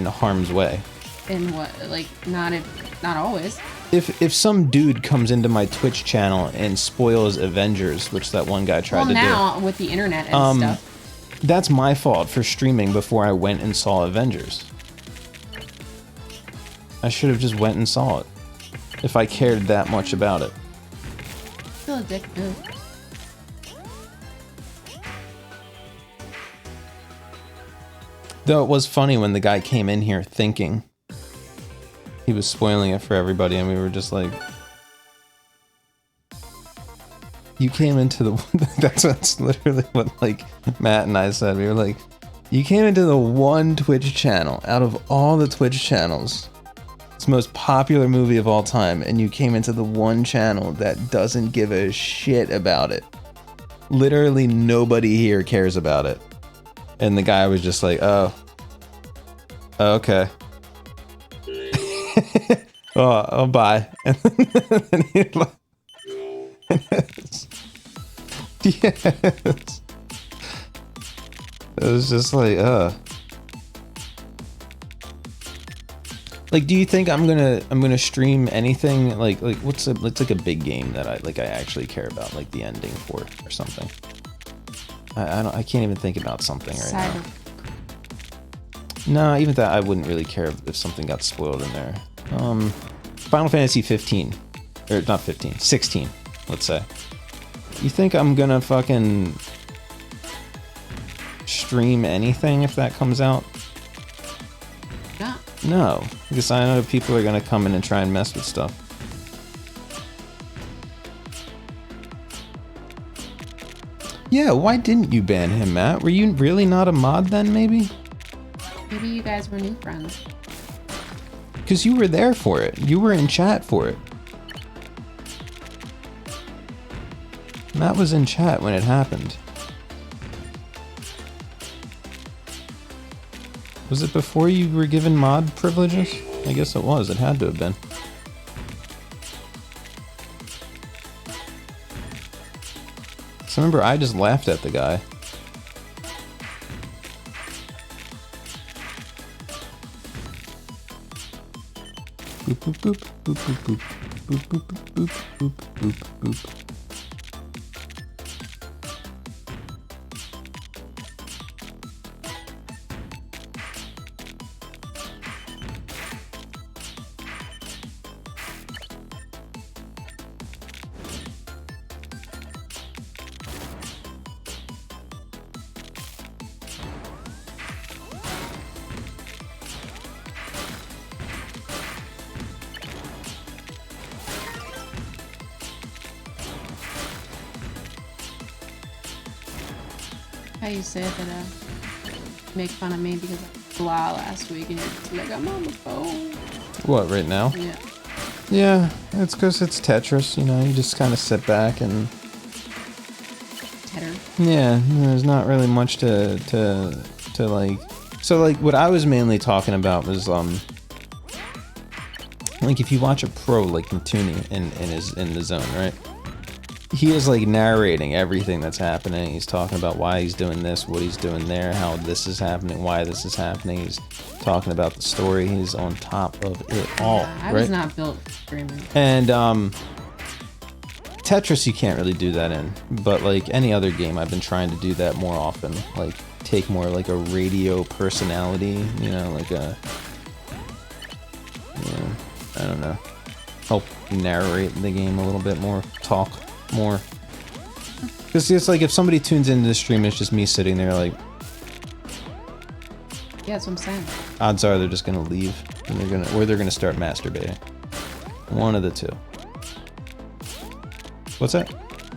harm's way. In what? Like, not always. If some dude comes into my Twitch channel and spoils Avengers, which that one guy tried to do. Well, now, with the internet and stuff. That's my fault for streaming before I went and saw Avengers. I should have just went and saw it. If I cared that much about it. Still a dick move. Though it was funny when the guy came in here thinking he was spoiling it for everybody, and we were just like, you came into the... that's literally what, like, Matt and I said. We were like, you came into the one Twitch channel out of all the Twitch channels. It's the most popular movie of all time, and you came into the one channel that doesn't give a shit about it. Literally nobody here cares about it. And the guy was just like, oh, okay. oh, bye. And then he like, yes. It was just like, Like, do you think I'm gonna stream anything like what's like a big game that I actually care about, like the ending for it or something? I can't even think about something right now. No, even that I wouldn't really care if something got spoiled in there. Final Fantasy 15. Or not 15, 16, let's say. You think I'm gonna fucking stream anything if that comes out? No. No, because I know people are gonna come in and try and mess with stuff. Yeah, why didn't you ban him, Matt? Were you really not a mod then, maybe? Maybe you guys were new friends. Because you were there for it. You were in chat for it. Matt was in chat when it happened. Was it before you were given mod privileges? I guess it was. It had to have been. So remember, I just laughed at the guy. Boop boop boop boop boop boop boop boop boop boop boop boop. how you said that make fun of me because I was blah last week and you're just like, I'm on the phone. What, right now? Yeah. Yeah, it's because it's Tetris, you know, you just kind of sit back and... Tetter. Yeah, there's not really much to like... So, like, what I was mainly talking about was, like, if you watch a pro, like Matuni in the zone, right? He is, like, narrating everything that's happening. He's talking about why he's doing this, what he's doing there, how this is happening, why this is happening. He's talking about the story. He's on top of it all, Yeah, I right? was not built for streaming. And, Tetris you can't really do that in, but like any other game I've been trying to do that more often, like take more like a radio personality, you know, like a, you know, I don't know, help narrate the game a little bit more, talk more. Because it's like if somebody tunes into the stream, it's just me sitting there like, Yeah, that's what I'm saying. odds are they're just gonna leave and they're gonna start masturbating. One of the two. What's that?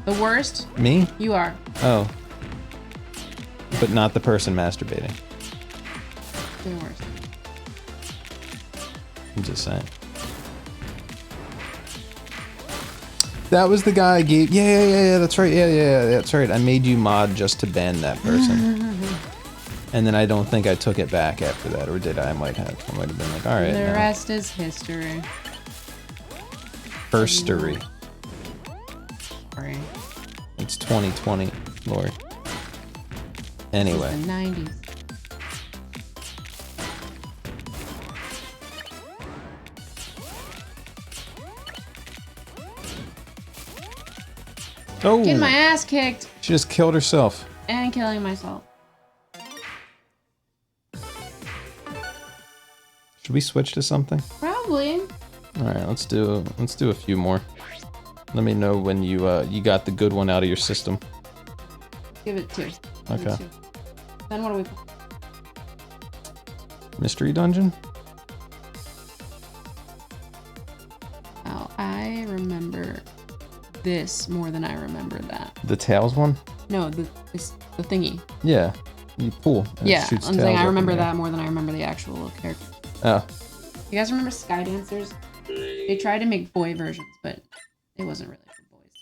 The worst? Me? You are. Oh. But not the person masturbating. You're the worst. I'm just saying. That was the guy I gave... Yeah, that's right. Yeah, that's right. I made you mod just to ban that person. And then I don't think I took it back after that, or did I? I might have been like, alright. The rest is history. Herstory. Sorry. It's 2020, Lord. Anyway. It's the 90s. Oh! Getting my ass kicked She just killed herself. and killing myself. Should we switch to something? Probably. Alright, let's do a few more. Let me know when you got the good one out of your system. Give it 2. Okay. Then what do we... Mystery dungeon? Oh, I remember this more than I remember that. The tails one? No, the thingy. Yeah. You pull. And Yeah, it shoots I'm tails saying I up in remember the air. that more than I remember the actual character. Oh. You guys remember Sky Dancers? They tried to make boy versions, but it wasn't really for boys.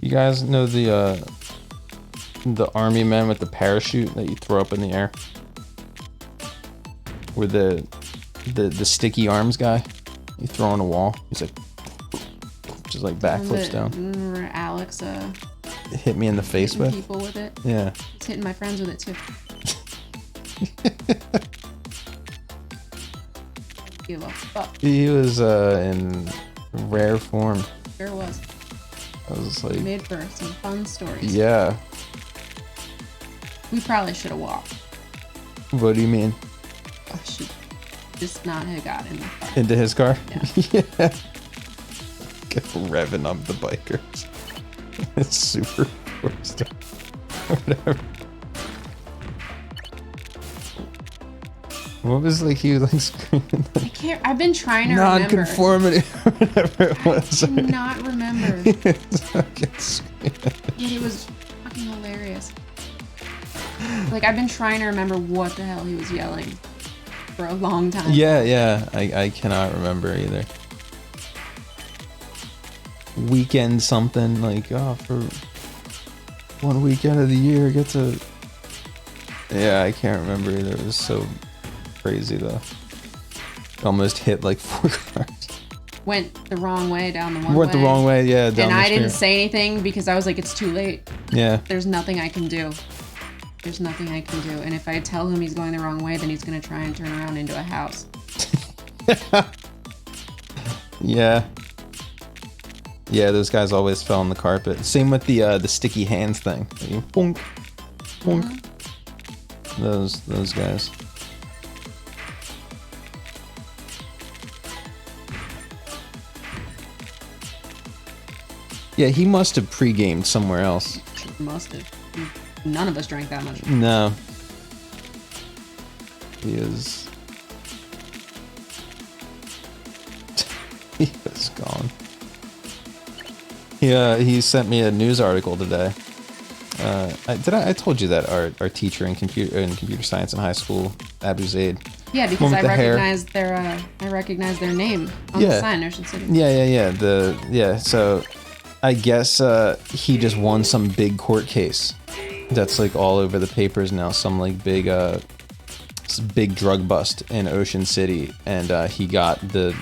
You guys know the army men with the parachute that you throw up in the air? With the sticky arms guy? You throw on a wall. He's like... Just like backflips down. Remember Alex Hit me in the face hitting with? people with it? Yeah. He's hitting my friends with it too. Give a fuck. He was in rare form. Sure was. I was like... Made for some fun stories. Yeah. We probably should have walked. What do you mean? I should just not have got in the car. Into his car? Yeah. Yeah. Get revving up the bikers. It's super forced. Whatever. What was like he was like screaming I like can't. I've been trying to remember. non-conformity or whatever it was. I cannot remember. It's fucking screaming. But it was fucking hilarious. Like I've been trying to remember what the hell he was yelling for a long time. Yeah. I cannot remember either. Weekend something like for one weekend of the year get to. Yeah, I can't remember either. It was so crazy though. Almost hit like 4 cars. Went the wrong way down the one Went the wrong way, yeah. Down And the I didn't street. say anything because I was like, it's too late. Yeah. There's nothing I can do. There's nothing I can do. And if I tell him he's going the wrong way, then he's gonna try and turn around into a house. Yeah. Yeah, those guys always fell on the carpet. Same with the sticky hands thing. You boink, boink. Those guys. Yeah, he must have pre-gamed somewhere else. Must have. None of us drank that much. No. He is... he is gone. He sent me a news article today I told you that our teacher in computer science in high school, Abu Zaid. Yeah, because I the hair. recognize their name on the sign, Ocean City. Yeah. So I guess he just won some big court case that's like all over the papers now. Some like big drug bust in Ocean City, and he got the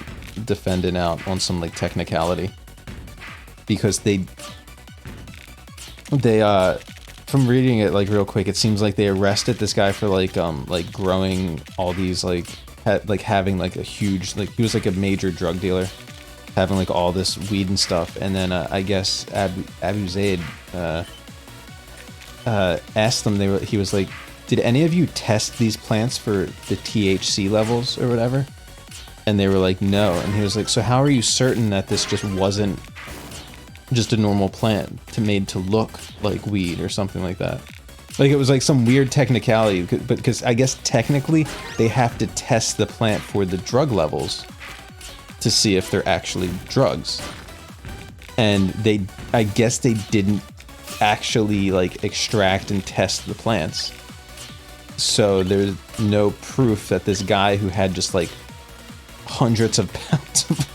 defendant out on some like technicality because they from reading it like real quick, it seems like they arrested this guy for like growing all these having like a huge, like he was like a major drug dealer, having like all this weed and stuff. And then I guess Abu Zaid asked them, he was like, did any of you test these plants for the THC levels or whatever? And they were like, no. And he was like, so how are you certain that this just wasn't just a normal plant made to look like weed or something like that? Like it was like some weird technicality, but because I guess technically they have to test the plant for the drug levels to see if they're actually drugs. And I guess they didn't actually like extract and test the plants. So there's no proof that this guy who had just like hundreds of pounds of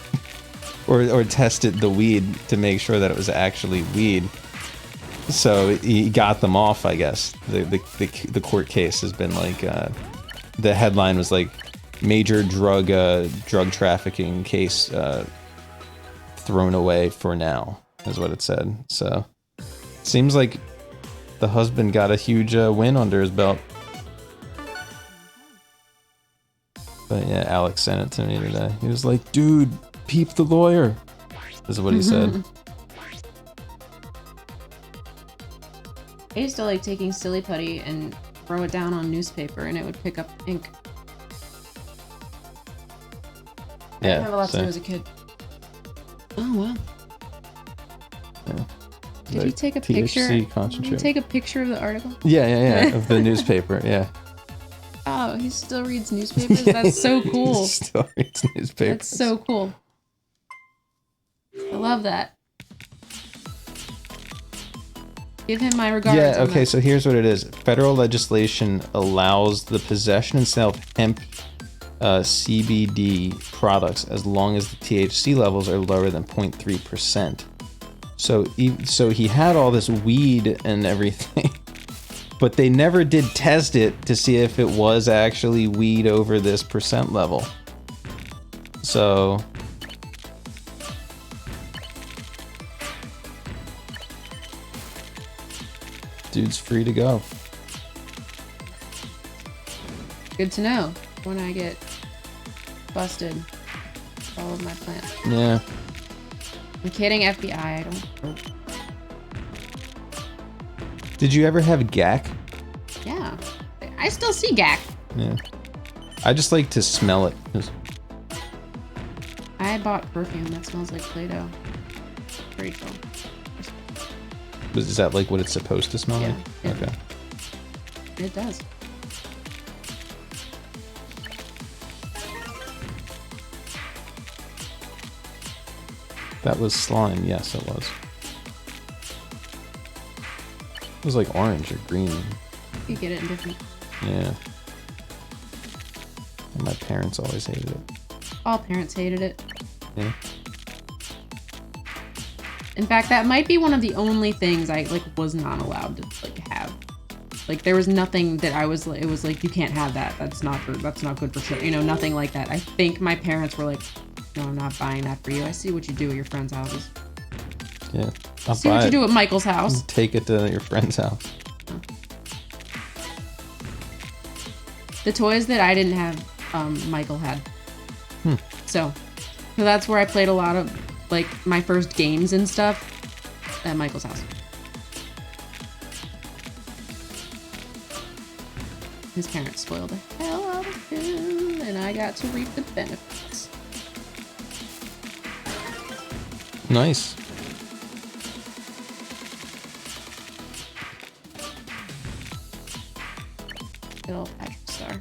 or tested the weed to make sure that it was actually weed. So he got them off, I guess. The court case has been like, the headline was like, major drug trafficking case thrown away for now, is what it said. So seems like the husband got a huge win under his belt. But yeah, Alex sent it to me today. He was like, dude, peep the lawyer. This is what he said. I used to like taking silly putty and throw it down on newspaper and it would pick up ink. I didn't have a lot to do as a kid. Oh, wow. Yeah. Did you take a picture? Did you take a picture of the article? Yeah. Of the newspaper, yeah. Oh, he still reads newspapers? That's so cool. He still reads newspapers. That's so cool. I love that. Give him my regards. Yeah, okay, so here's what it is. Federal legislation allows the possession and sale of hemp CBD products as long as the THC levels are lower than 0.3%. So he had all this weed and everything, but they never did test it to see if it was actually weed over this percent level. So dude's free to go. Good to know when I get busted all of my plants. Yeah. I'm kidding, FBI. I don't. Did you ever have GAC? Yeah. I still see GAC. Yeah. I just like to smell it. I bought perfume that smells like Play-Doh. Pretty cool. Is that like what it's supposed to smell like? Yeah. Okay. It does. That was slime. Yes, it was. It was like orange or green. You get it in different. Yeah. And my parents always hated it. All parents hated it. Yeah. In fact, that might be one of the only things I was not allowed to have. Like there was nothing that I was like, it was like, you can't have that. That's not good for sure. You know, nothing like that. I think my parents were like, no, I'm not buying that for you. I see what you do at your friends' houses. Yeah. I'll see what you do at Michael's house. Take it to your friend's house. The toys that I didn't have, Michael had. So that's where I played a lot of like my first games and stuff at Michael's house. His parents spoiled the hell out of him, and I got to reap the benefits. Nice. Good old Patrick Star.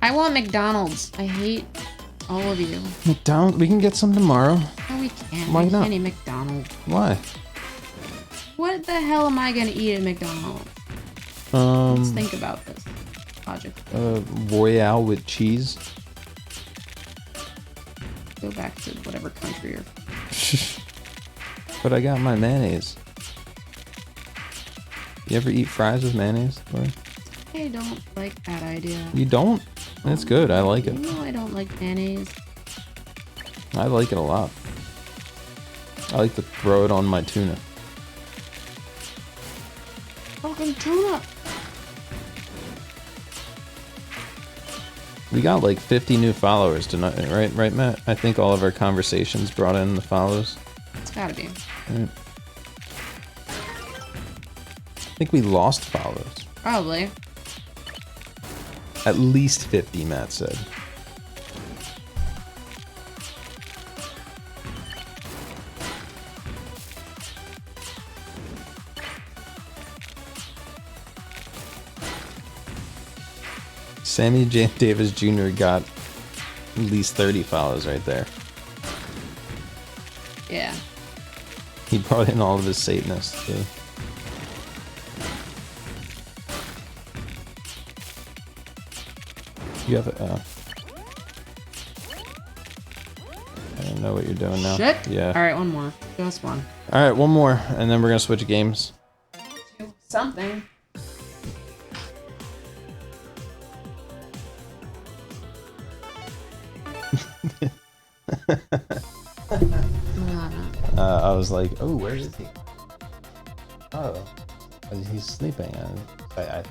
I want McDonald's. I hate all of you. McDonald's? We can get some tomorrow. No, we can't. Why We not? can't eat McDonald's. Why? What the hell am I gonna eat at McDonald's? Let's think about this logically. Royale with cheese. Go back to whatever country you're. But I got my mayonnaise. You ever eat fries with mayonnaise, Lori? I don't like that idea. You don't? It's good. I like it. No, I don't like mayonnaise. I like it a lot. I like to throw it on my tuna. Fucking tuna. We got like 50 new followers tonight, right, Matt? I think all of our conversations brought in the follows. It's gotta be. Right. I think we lost followers. Probably. At least 50, Matt said. Sammy J. Davis Jr. got at least 30 follows right there. Yeah. He brought in all of his Satanists, too. You have a... I don't know what you're doing now. Shit. Yeah. Alright, one more. Just one. Alright, one more, and then we're gonna switch games. Something. I was like, oh, where is he? Oh, he's sleeping. I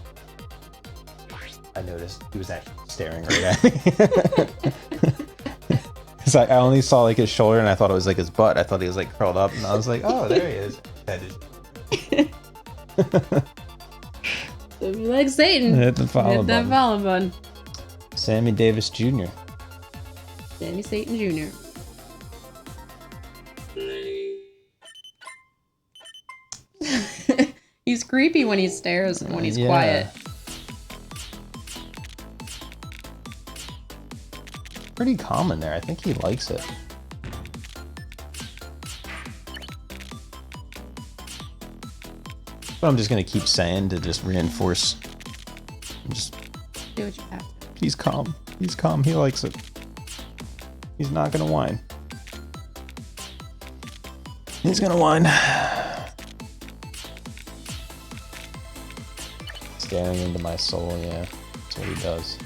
noticed he was actually staring right at me. Cause I only saw like his shoulder and I thought it was like his butt. I thought he was like curled up and I was like, oh, there he is. If you like Satan, Hit the follow hit that button. follow button. Sammy Davis Jr. Sammy Satan Jr. He's creepy when he stares and when he's quiet. Pretty common there. I think he likes it. But I'm just gonna keep saying to just reinforce. Just Do what you have to. he's calm. He's calm. He likes it. He's not gonna whine. He's gonna whine. Staring into my soul, yeah. That's what he does.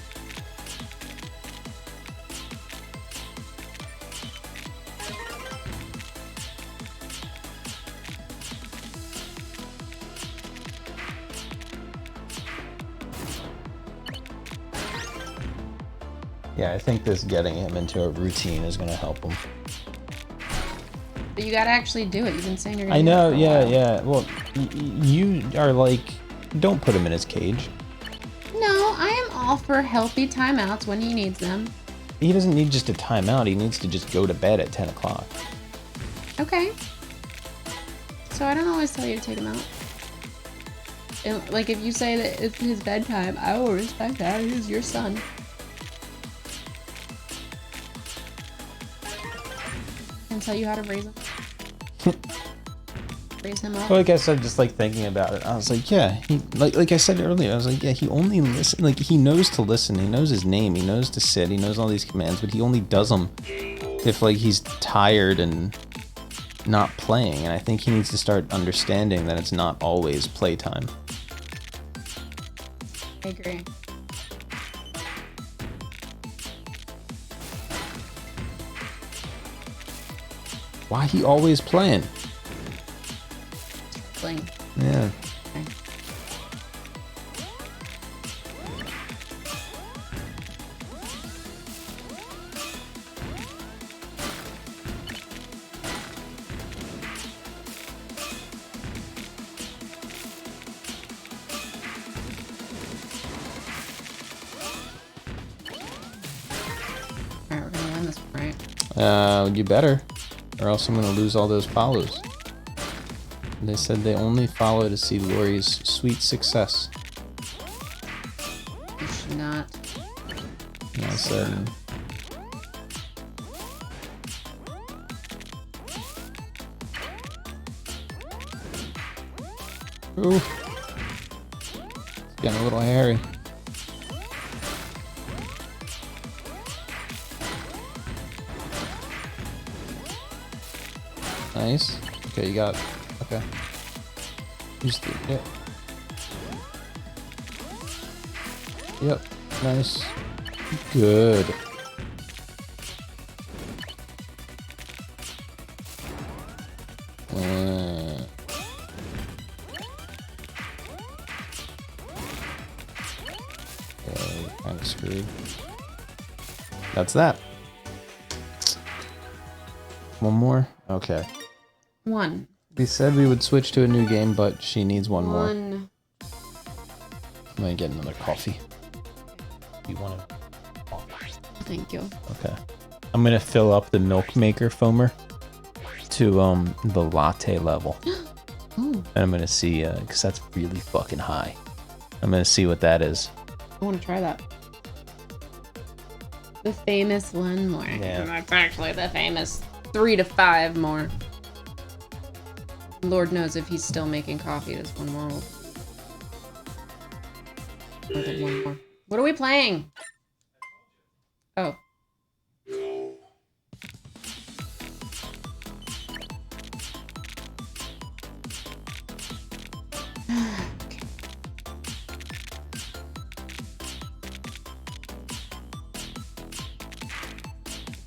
Yeah, I think this getting him into a routine is gonna help him. But you gotta actually do it. You've been saying you're gonna I do know, it for a yeah, while. yeah. Well, you are like, don't put him in his cage. No, I am all for healthy timeouts when he needs them. He doesn't need just a timeout. He needs to just go to bed at 10 o'clock. Okay. So I don't always tell you to take him out. And, like, if you say that it's his bedtime, I will respect that. He's your son. And tell you how to raise him. Raise him up. Well, like I said, just like thinking about it, I was like, yeah, he like I said earlier, I was like, yeah, he only listen, like he knows to listen, he knows his name, he knows to sit, he knows all these commands, but he only does them if like he's tired and not playing. And I think he needs to start understanding that it's not always playtime. I agree. Why he always playing? Playing. Yeah. Okay. Alright, we're gonna win this one, right? You better, or else I'm gonna lose all those follows. They said they only follow to see Lori's sweet success. You should not And I said, ooh, it's getting a little hairy. Nice. Okay, you got. Okay. Use the. Yep. Yep. Nice. Good. Okay, kind of screwed. That's that. One more? Okay. One. We said we would switch to a new game, but she needs one more. One. I'm gonna get another coffee. You want to? Thank you. Okay. I'm gonna fill up the milk maker foamer to the latte level. Oh, And I'm gonna see, because that's really fucking high. I'm gonna see what that is. I want to try that. The famous one more. Yeah. That's actually the famous 3 to 5 more. Lord knows if he's still making coffee. There's one more. One more. What are we playing? Oh. Okay.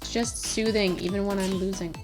It's just soothing, even when I'm losing.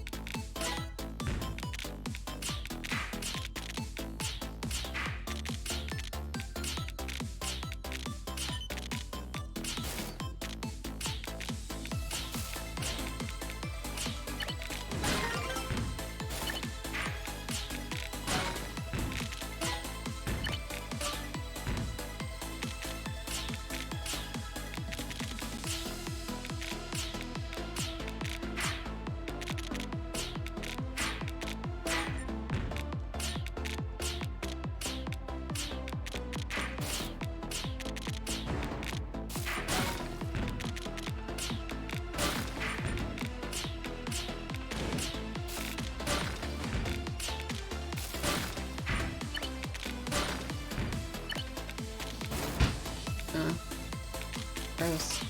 Gross.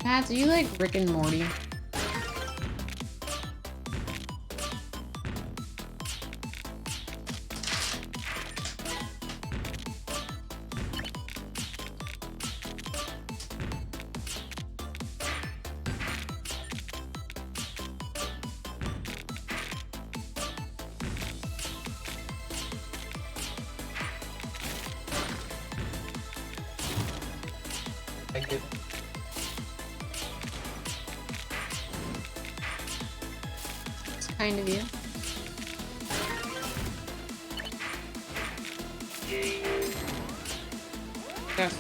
Pat, do you like Rick and Morty? Thank you. It's kind of you. Yes.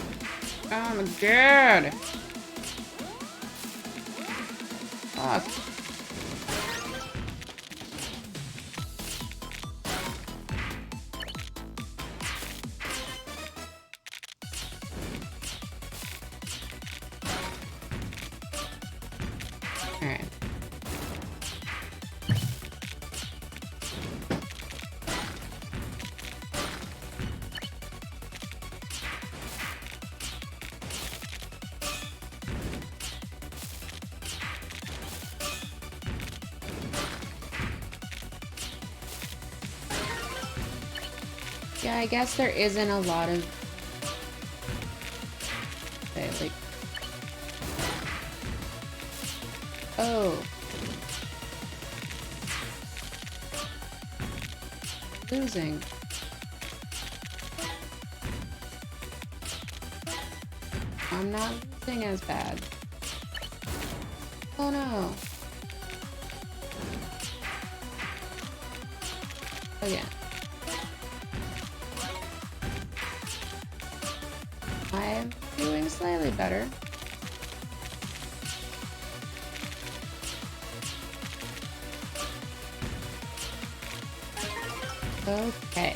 Oh my god. Fuck. Alright. Yeah, I guess there isn't a lot of like oh losing. I'm not losing as bad. Oh no. Again. I'm doing slightly better. Okay.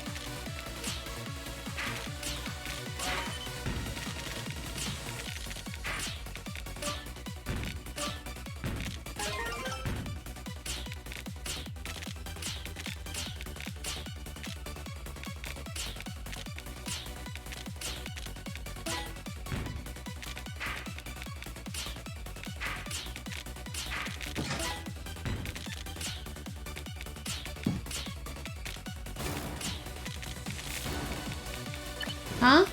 Huh?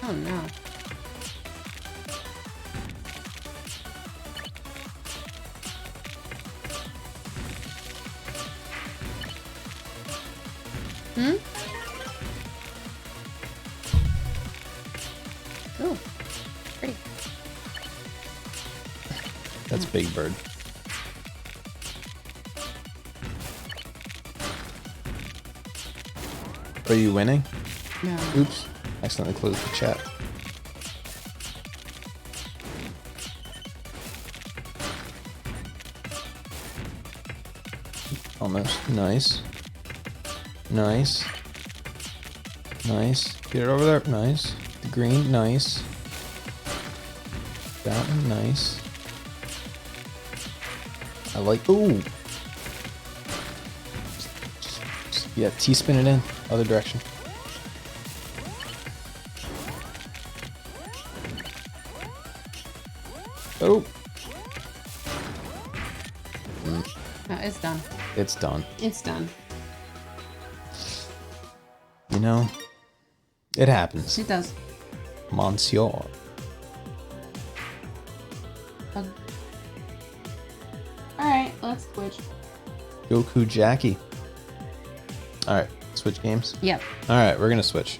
Oh no. Hmm? Ooh, pretty. That's Big Bird. Are you winning? No. Oops. Accidentally closed the chat. Almost. Nice. Nice. Nice. Get it over there. Nice. The green. Nice. That one. Nice. I like. Ooh. Yeah, T-spin it in. Other direction. Oh. No, it's done. It's done. It's done. You know, it happens. It does. Monsieur. Alright, let's switch. Goku Jackie. Alright, switch games? Yep. Alright, we're gonna switch.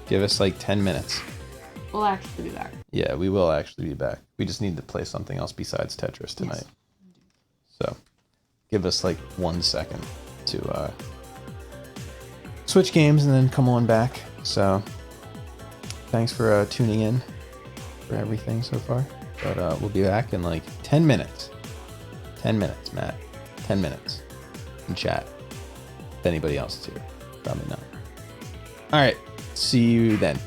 Give us like 10 minutes. We'll actually be back. Yeah, we will actually be back. We just need to play something else besides Tetris tonight. Yes. So, give us like 1 second to switch games and then come on back. So, thanks for tuning in for everything so far. But we'll be back in like 10 minutes. 10 minutes, Matt. 10 minutes. In chat. If anybody else is here. Probably not. Alright, see you then.